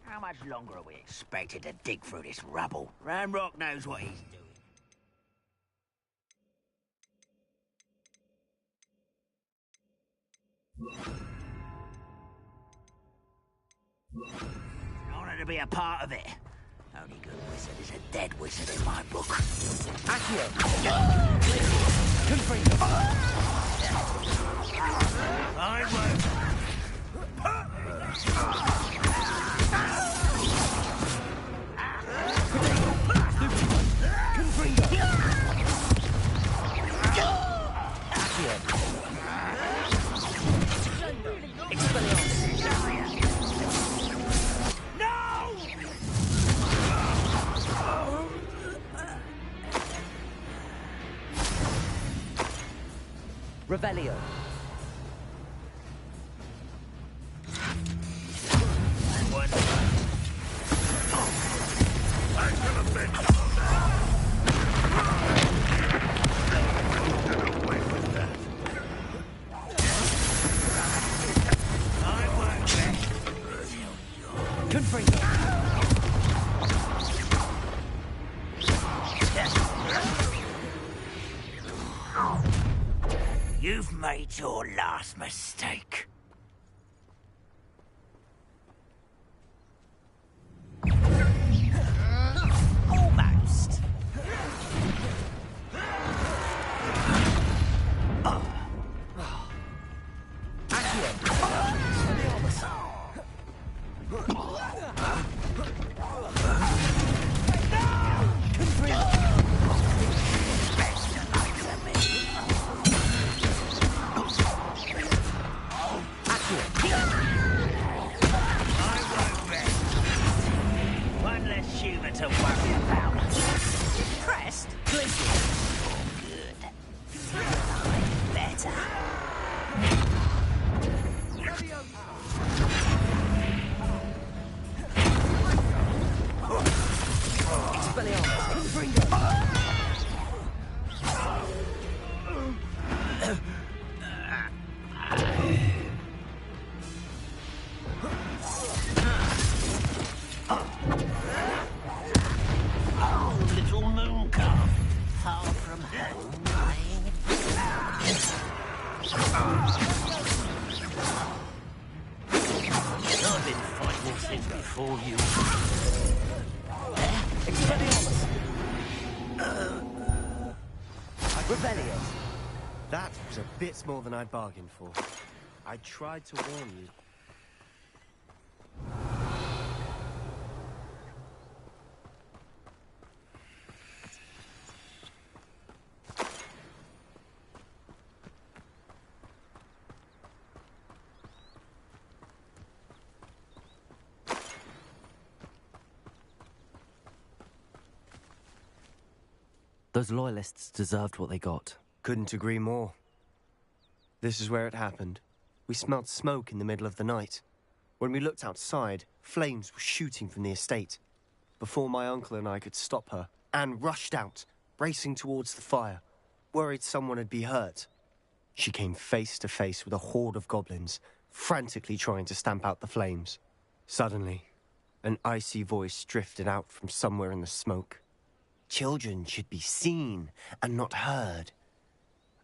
How much longer are we expected to dig through this rubble? Ranrock knows what he's doing. An honor to be a part of it. Only good wizard is a dead wizard in my book. Accio! Confringo! I won't. Revelio. You've made your last mistake. Almost. To worry about. Pressed? Glisten. Good. I'm better. Expelliarmus. Confringo. I've been fighting since before you. Expelliarmus. Revelio. That was a bit more than I'd bargained for. I tried to warn you. Those loyalists deserved what they got. Couldn't agree more. This is where it happened. We smelled smoke in the middle of the night. When we looked outside, flames were shooting from the estate. Before my uncle and I could stop her, Anne rushed out, racing towards the fire, worried someone had been hurt. She came face to face with a horde of goblins, frantically trying to stamp out the flames. Suddenly, an icy voice drifted out from somewhere in the smoke. Children should be seen and not heard.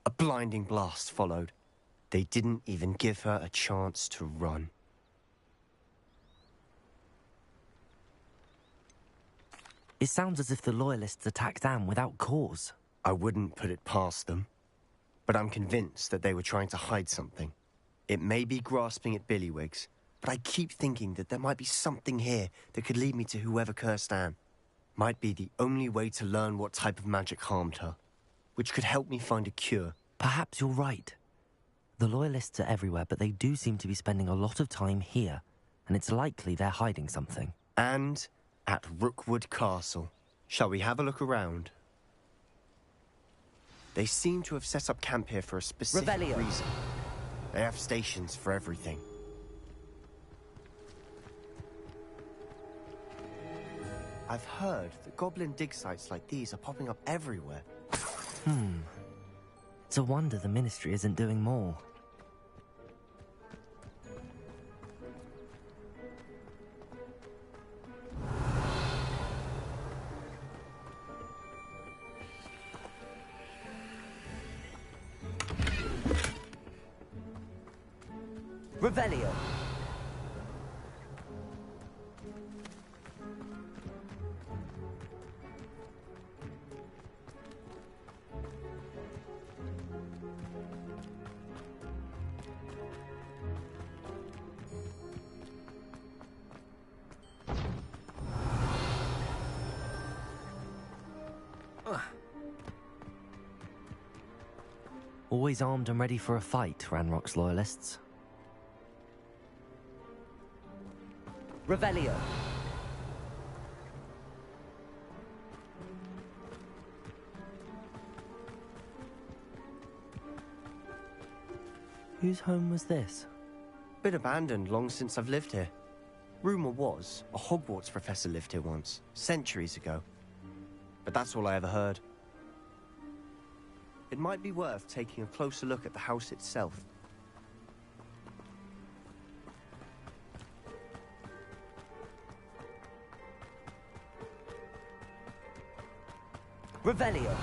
A blinding blast followed. They didn't even give her a chance to run. It sounds as if the Loyalists attacked Anne without cause. I wouldn't put it past them, but I'm convinced that they were trying to hide something. It may be grasping at Billywigs, but I keep thinking that there might be something here that could lead me to whoever cursed Anne. Might be the only way to learn what type of magic harmed her, which could help me find a cure. Perhaps you're right. The Loyalists are everywhere, but they do seem to be spending a lot of time here, and it's likely they're hiding something. And at Rookwood Castle. Shall we have a look around? They seem to have set up camp here for a specific reason. They have stations for everything. I've heard that goblin dig sites like these are popping up everywhere. It's a wonder the Ministry isn't doing more. Revelio. Always armed and ready for a fight, Ranrock's Loyalists. Revelio. Whose home was this? Been abandoned long since I've lived here. Rumour was, a Hogwarts professor lived here once, centuries ago. But that's all I ever heard. It might be worth taking a closer look at the house itself. Revelio.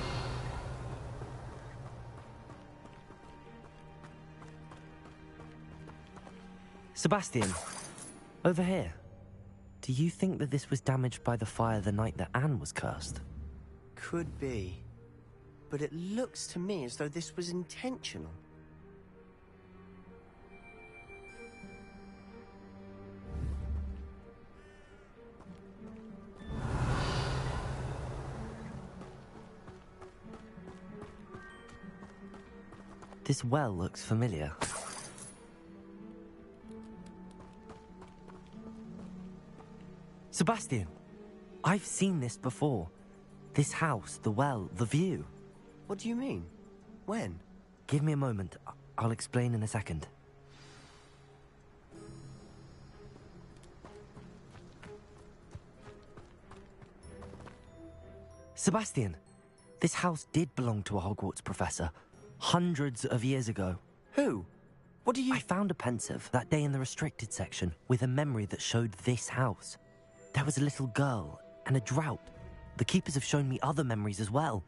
Sebastian, over here. Do you think that this was damaged by the fire the night that Anne was cursed? Could be. But it looks to me as though this was intentional. This well looks familiar. Sebastian, I've seen this before. This house, the well, the view. What do you mean? When? Give me a moment. I'll explain in a second. Sebastian, this house did belong to a Hogwarts professor. Hundreds of years ago. Who? What do you... I found a pensive that day in the restricted section with a memory that showed this house. There was a little girl and a drought. The keepers have shown me other memories as well.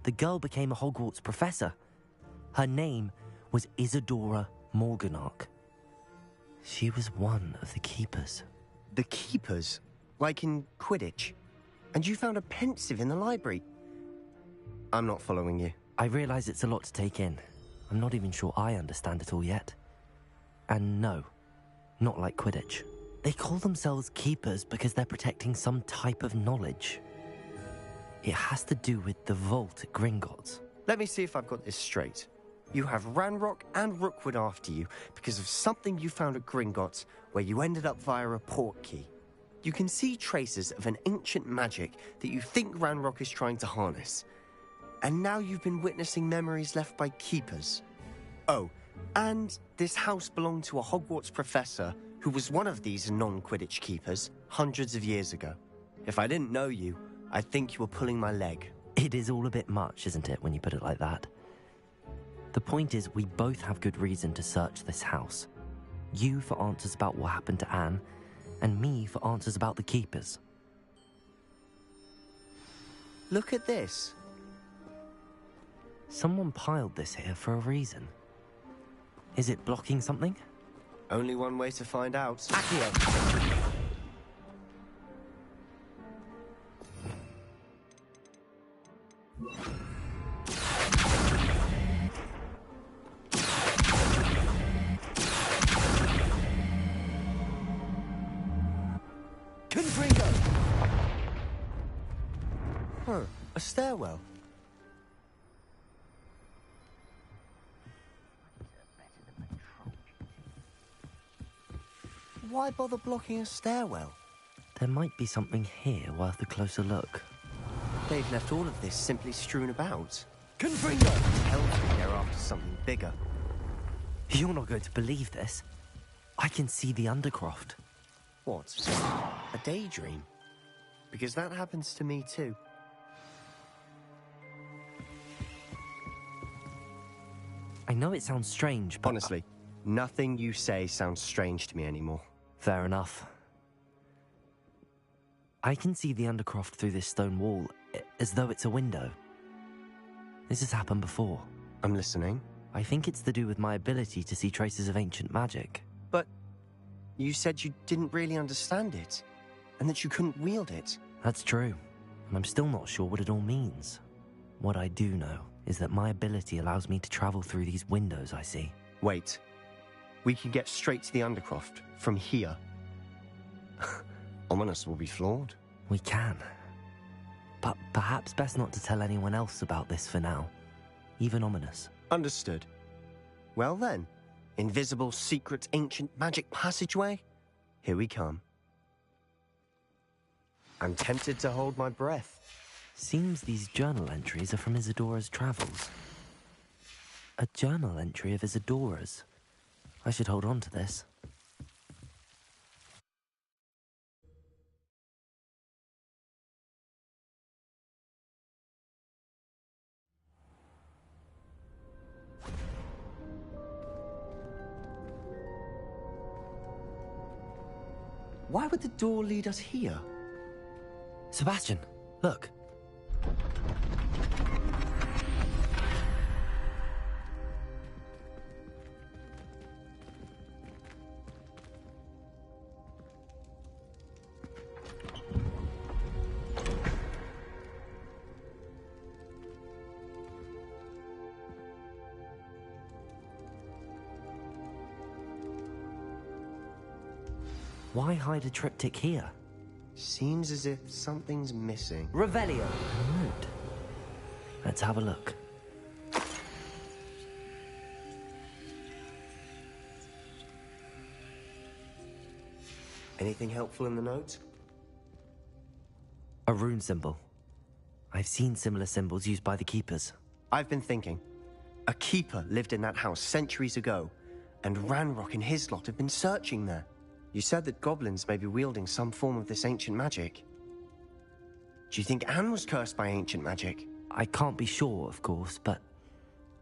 The girl became a Hogwarts professor. Her name was Isadora Morganach. She was one of the keepers. The keepers? Like in Quidditch? And you found a pensive in the library? I'm not following you. I realize it's a lot to take in. I'm not even sure I understand it all yet. And no, not like Quidditch. They call themselves keepers because they're protecting some type of knowledge. It has to do with the vault at Gringotts. Let me see if I've got this straight. You have Ranrock and Rookwood after you because of something you found at Gringotts where you ended up via a port key. You can see traces of an ancient magic that you think Ranrock is trying to harness. And now you've been witnessing memories left by keepers. Oh, and this house belonged to a Hogwarts professor who was one of these non-Quidditch keepers hundreds of years ago. If I didn't know you, I'd think you were pulling my leg. It is all a bit much, isn't it, when you put it like that? The point is, we both have good reason to search this house. You for answers about what happened to Anne, and me for answers about the keepers. Look at this. Someone piled this here for a reason. Is it blocking something? Only one way to find out. Accio! Confringo! Huh, a stairwell. Why bother blocking a stairwell? There might be something here worth a closer look. They've left all of this simply strewn about. Confringo! Tells me they're after something bigger. You're not going to believe this. I can see the Undercroft. What? A daydream? Because that happens to me too. I know it sounds strange, but... Honestly, nothing you say sounds strange to me anymore. Fair enough. I can see the Undercroft through this stone wall, as though it's a window. This has happened before. I'm listening. I think it's to do with my ability to see traces of ancient magic. But you said you didn't really understand it, and that you couldn't wield it. That's true, and I'm still not sure what it all means. What I do know is that my ability allows me to travel through these windows I see. Wait. We can get straight to the Undercroft from here. Ominous will be flawed. We can. But perhaps best not to tell anyone else about this for now. Even Ominous. Understood. Well then, invisible, secret, ancient magic passageway? Here we come. I'm tempted to hold my breath. Seems these journal entries are from Isadora's travels. A journal entry of Isadora's. I should hold on to this. Why would the door lead us here? Sebastian, look. Why hide a triptych here? Seems as if something's missing. Revelio. Good. Let's have a look. Anything helpful in the note? A rune symbol. I've seen similar symbols used by the keepers. I've been thinking. A keeper lived in that house centuries ago, and Ranrock and his lot have been searching there. You said that goblins may be wielding some form of this ancient magic. Do you think Anne was cursed by ancient magic? I can't be sure, of course, but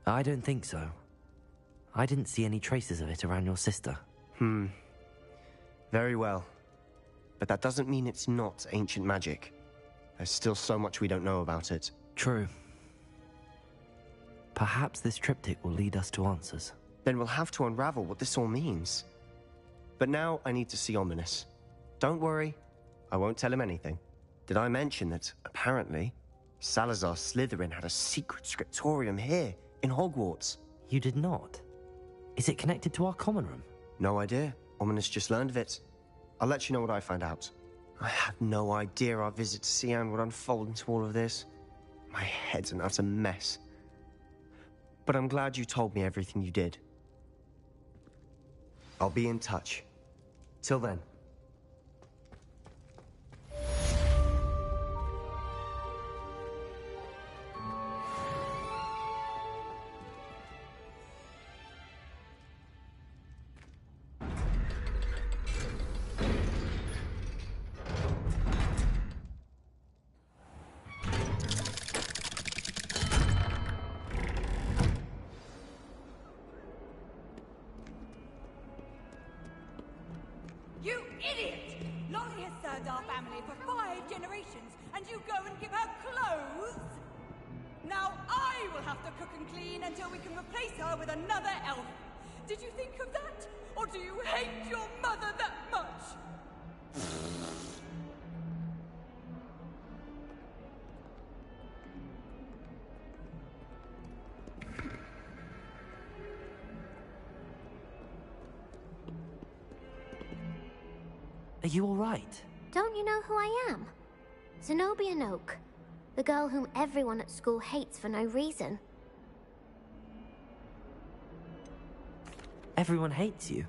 I don't think so. I didn't see any traces of it around your sister. Very well. But that doesn't mean it's not ancient magic. There's still so much we don't know about it. True. Perhaps this triptych will lead us to answers. Then we'll have to unravel what this all means. But now I need to see Ominous. Don't worry, I won't tell him anything. Did I mention that, apparently, Salazar Slytherin had a secret scriptorium here, in Hogwarts? You did not? Is it connected to our common room? No idea. Ominous just learned of it. I'll let you know what I find out. I had no idea our visit to see Anne would unfold into all of this. My head's an utter mess. But I'm glad you told me everything you did. I'll be in touch. Till then. idiot! Laurie has served our family for 5 generations, and you go and give her clothes? Now I will have to cook and clean until we can replace her with another elf. Did you think of that? Or do you hate your mother that much? Are you all right? Don't you know who I am? Zenobia Noak, the girl whom everyone at school hates for no reason. Everyone hates you.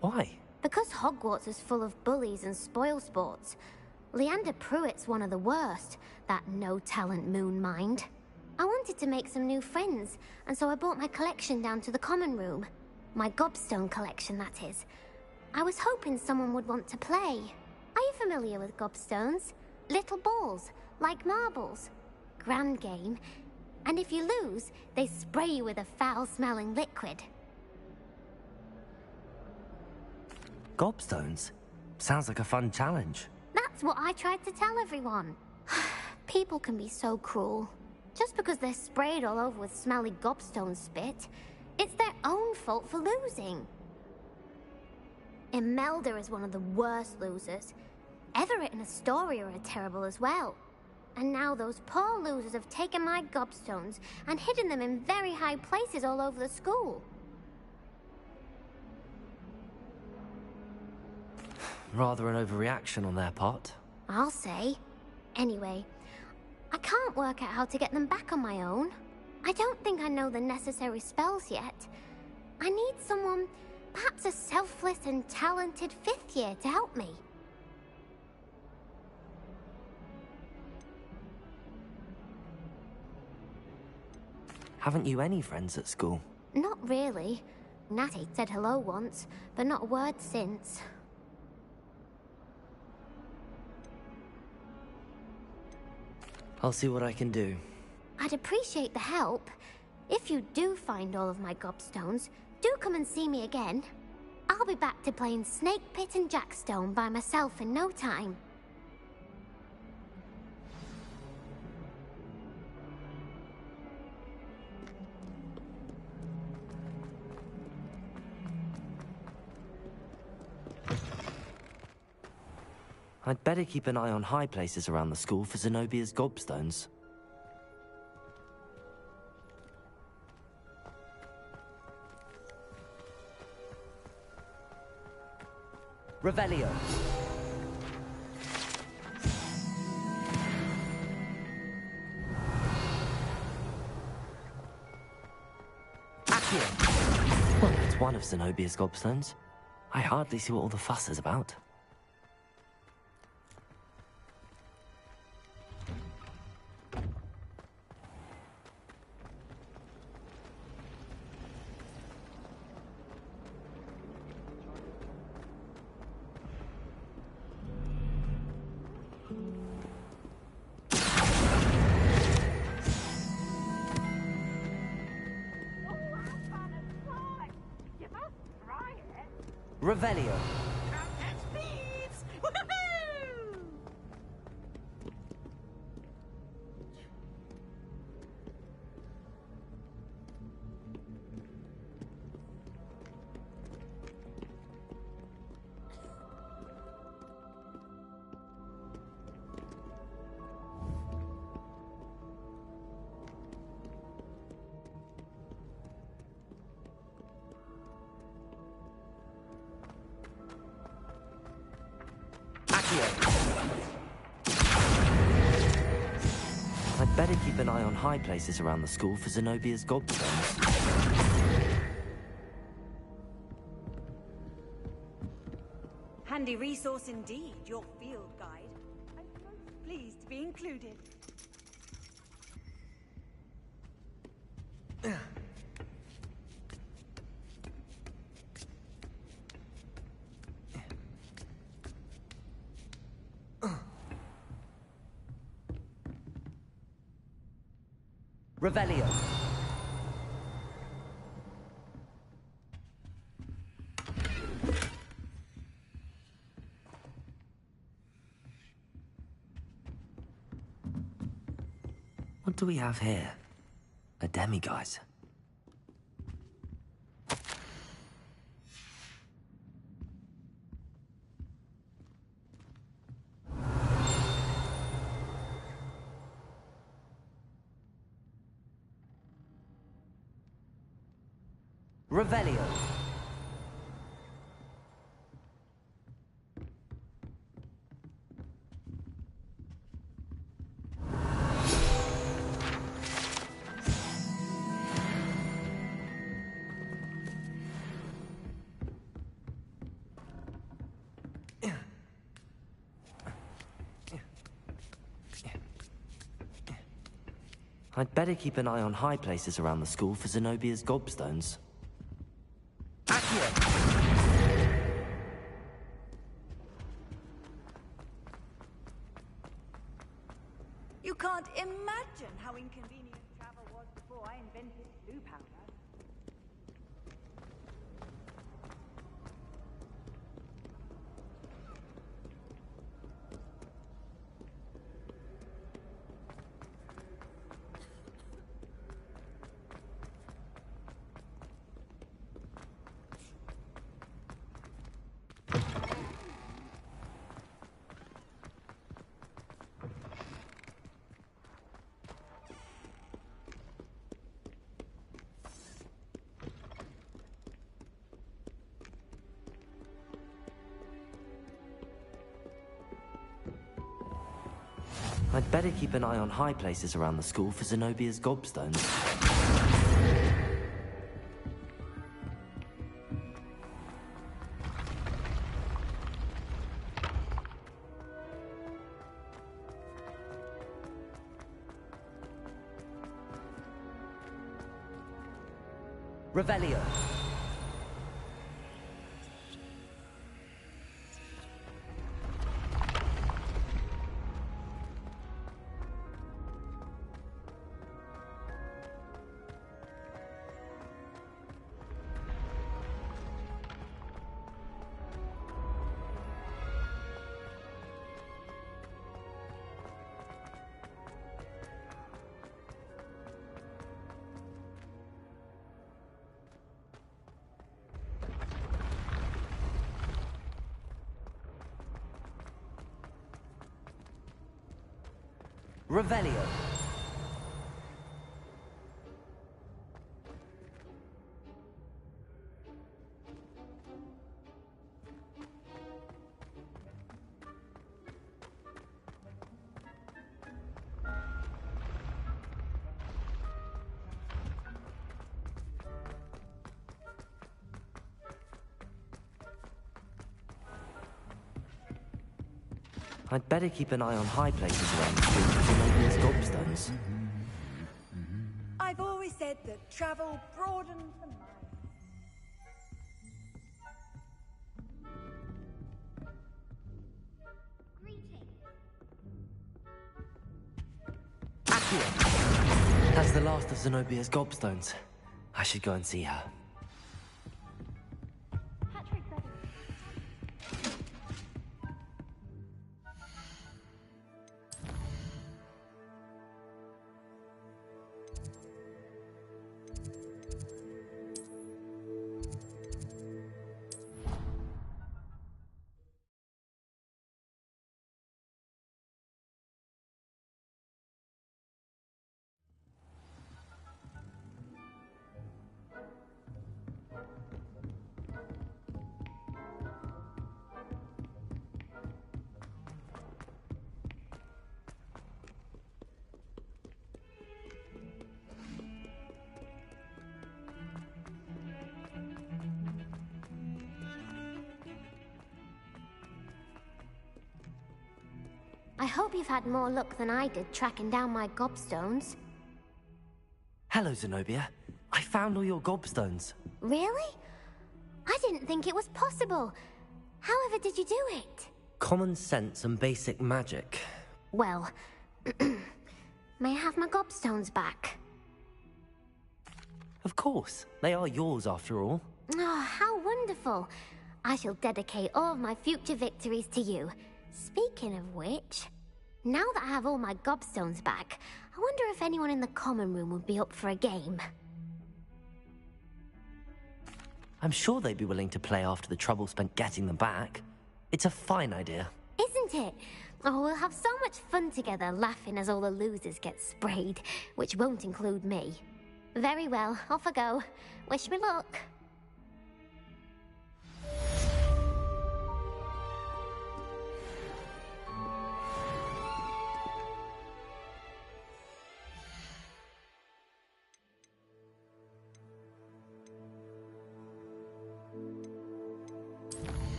Why? Because Hogwarts is full of bullies and spoilsports. Leander Pruitt's one of the worst, that no-talent moon mind. I wanted to make some new friends, and so I brought my collection down to the common room. My gobstone collection, that is. I was hoping someone would want to play. Are you familiar with gobstones? Little balls, like marbles. Grand game. And if you lose, they spray you with a foul-smelling liquid. Gobstones? Sounds like a fun challenge. That's what I tried to tell everyone. People can be so cruel. Just because they're sprayed all over with smelly gobstone spit, it's their own fault for losing. Imelda is one of the worst losers. Everett and Astoria are terrible as well. And now those poor losers have taken my gobstones and hidden them in very high places all over the school. Rather an overreaction on their part. I'll say. Anyway, I can't work out how to get them back on my own. I don't think I know the necessary spells yet. I need someone, perhaps a selfless and talented 5th year to help me. Haven't you any friends at school? Not really. Natty said hello once, but not a word since. I'll see what I can do. I'd appreciate the help. If you do find all of my gobstones, do come and see me again. I'll be back to playing Snake Pit and Jackstone by myself in no time. I'd better keep an eye on high places around the school for Zenobia's gobstones. Revelio. Accio. Well, it's one of Zenobia's gobstones. I hardly see what all the fuss is about. Revelio. Thieves! Woohoo! I'd better keep an eye on high places around the school for Zenobia's gobstones. Handy resource indeed, your field guide. I'm most pleased to be included. Revelio. do we have here? A demiguise. Revelio. I'd better keep an eye on high places around the school for Zenobia's gobstones. You can't imagine how inconvenient travel was before I invented blue powder. I'd better keep an eye on high places around the school for Zenobia's gobstones. Revelio. Revelio. I'd better keep an eye on high places around the school for Zenobia's gobstones. I've always said that travel broadens the mind. Accio! That's the last of Zenobia's gobstones. I should go and see her. I hope you've had more luck than I did tracking down my gobstones. Hello, Zenobia. I found all your gobstones. Really? I didn't think it was possible. However did you do it? Common sense and basic magic. Well, may I have my gobstones back? Of course. They are yours after all. Oh, how wonderful. I shall dedicate all of my future victories to you. Speaking of which... Now that I have all my gobstones back, I wonder if anyone in the common room would be up for a game. I'm sure they'd be willing to play after the trouble spent getting them back. It's a fine idea. Isn't it? Oh, we'll have so much fun together, laughing as all the losers get sprayed, which won't include me. Very well, off I go. Wish me luck.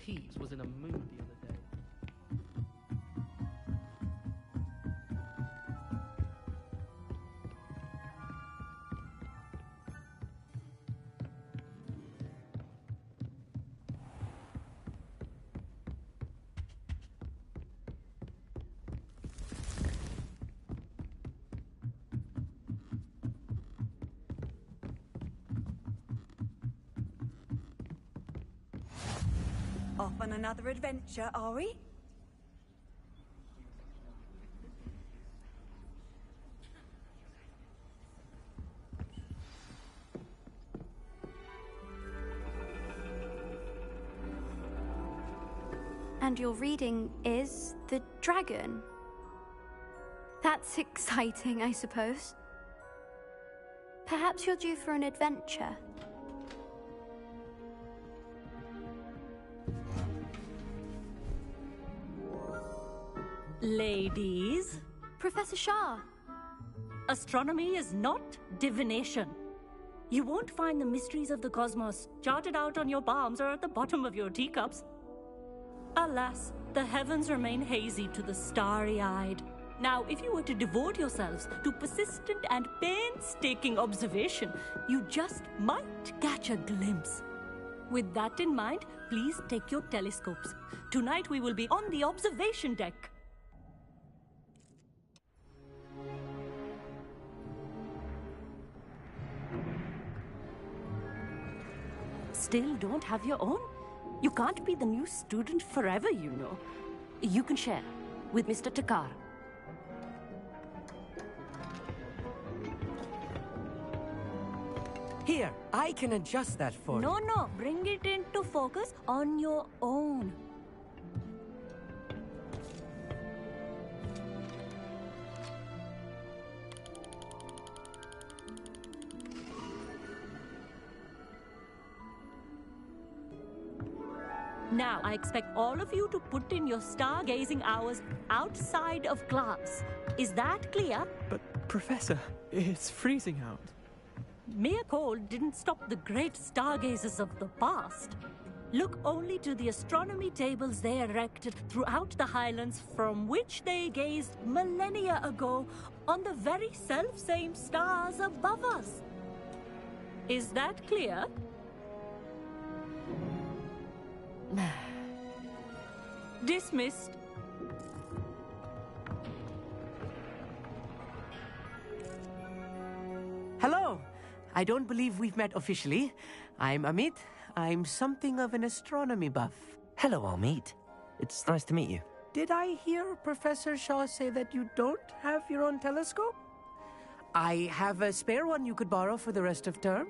Peeves was in a mood the other day. Off on another adventure, are we? And your reading is The Dragon. That's exciting, I suppose. Perhaps you're due for an adventure. Ladies. Professor Shah. Astronomy is not divination. You won't find the mysteries of the cosmos charted out on your palms or at the bottom of your teacups. Alas, the heavens remain hazy to the starry-eyed. Now, if you were to devote yourselves to persistent and painstaking observation, you just might catch a glimpse. With that in mind, please take your telescopes. Tonight we will be on the observation deck. Still don't have your own? You can't be the new student forever, you know. You can share with Mr. Takar. Here, I can adjust that for you. No, bring it into focus on your own. Now, I expect all of you to put in your stargazing hours outside of class. Is that clear? But, Professor, it's freezing out. Mere cold didn't stop the great stargazers of the past. Look only to the astronomy tables they erected throughout the Highlands, from which they gazed millennia ago on the very self-same stars above us. Is that clear? Dismissed. Hello. I don't believe we've met officially. I'm Amit. I'm something of an astronomy buff. Hello, Amit. It's nice to meet you. Did I hear Professor Shaw say that you don't have your own telescope? I have a spare one you could borrow for the rest of term.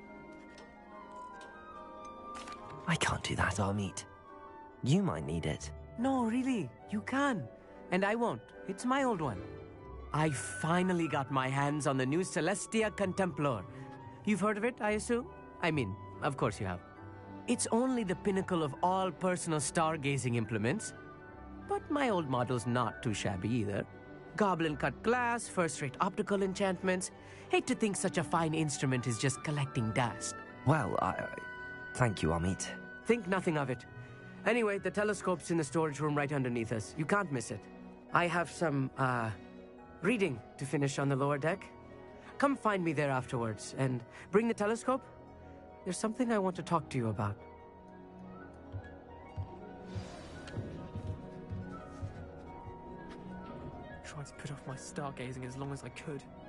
I can't do that, Amit. You might need it. No, really, you can. And I won't. It's my old one. I finally got my hands on the new Celestia Contemplar. You've heard of it, I assume? I mean, of course you have. It's only the pinnacle of all personal stargazing implements. But my old model's not too shabby either. Goblin-cut glass, first-rate optical enchantments. Hate to think such a fine instrument is just collecting dust. Well, thank you, Amit. Think nothing of it. Anyway, the telescope's in the storage room right underneath us. You can't miss it. I have some, reading to finish on the lower deck. Come find me there afterwards, and bring the telescope. There's something I want to talk to you about. Tried to put off my stargazing as long as I could.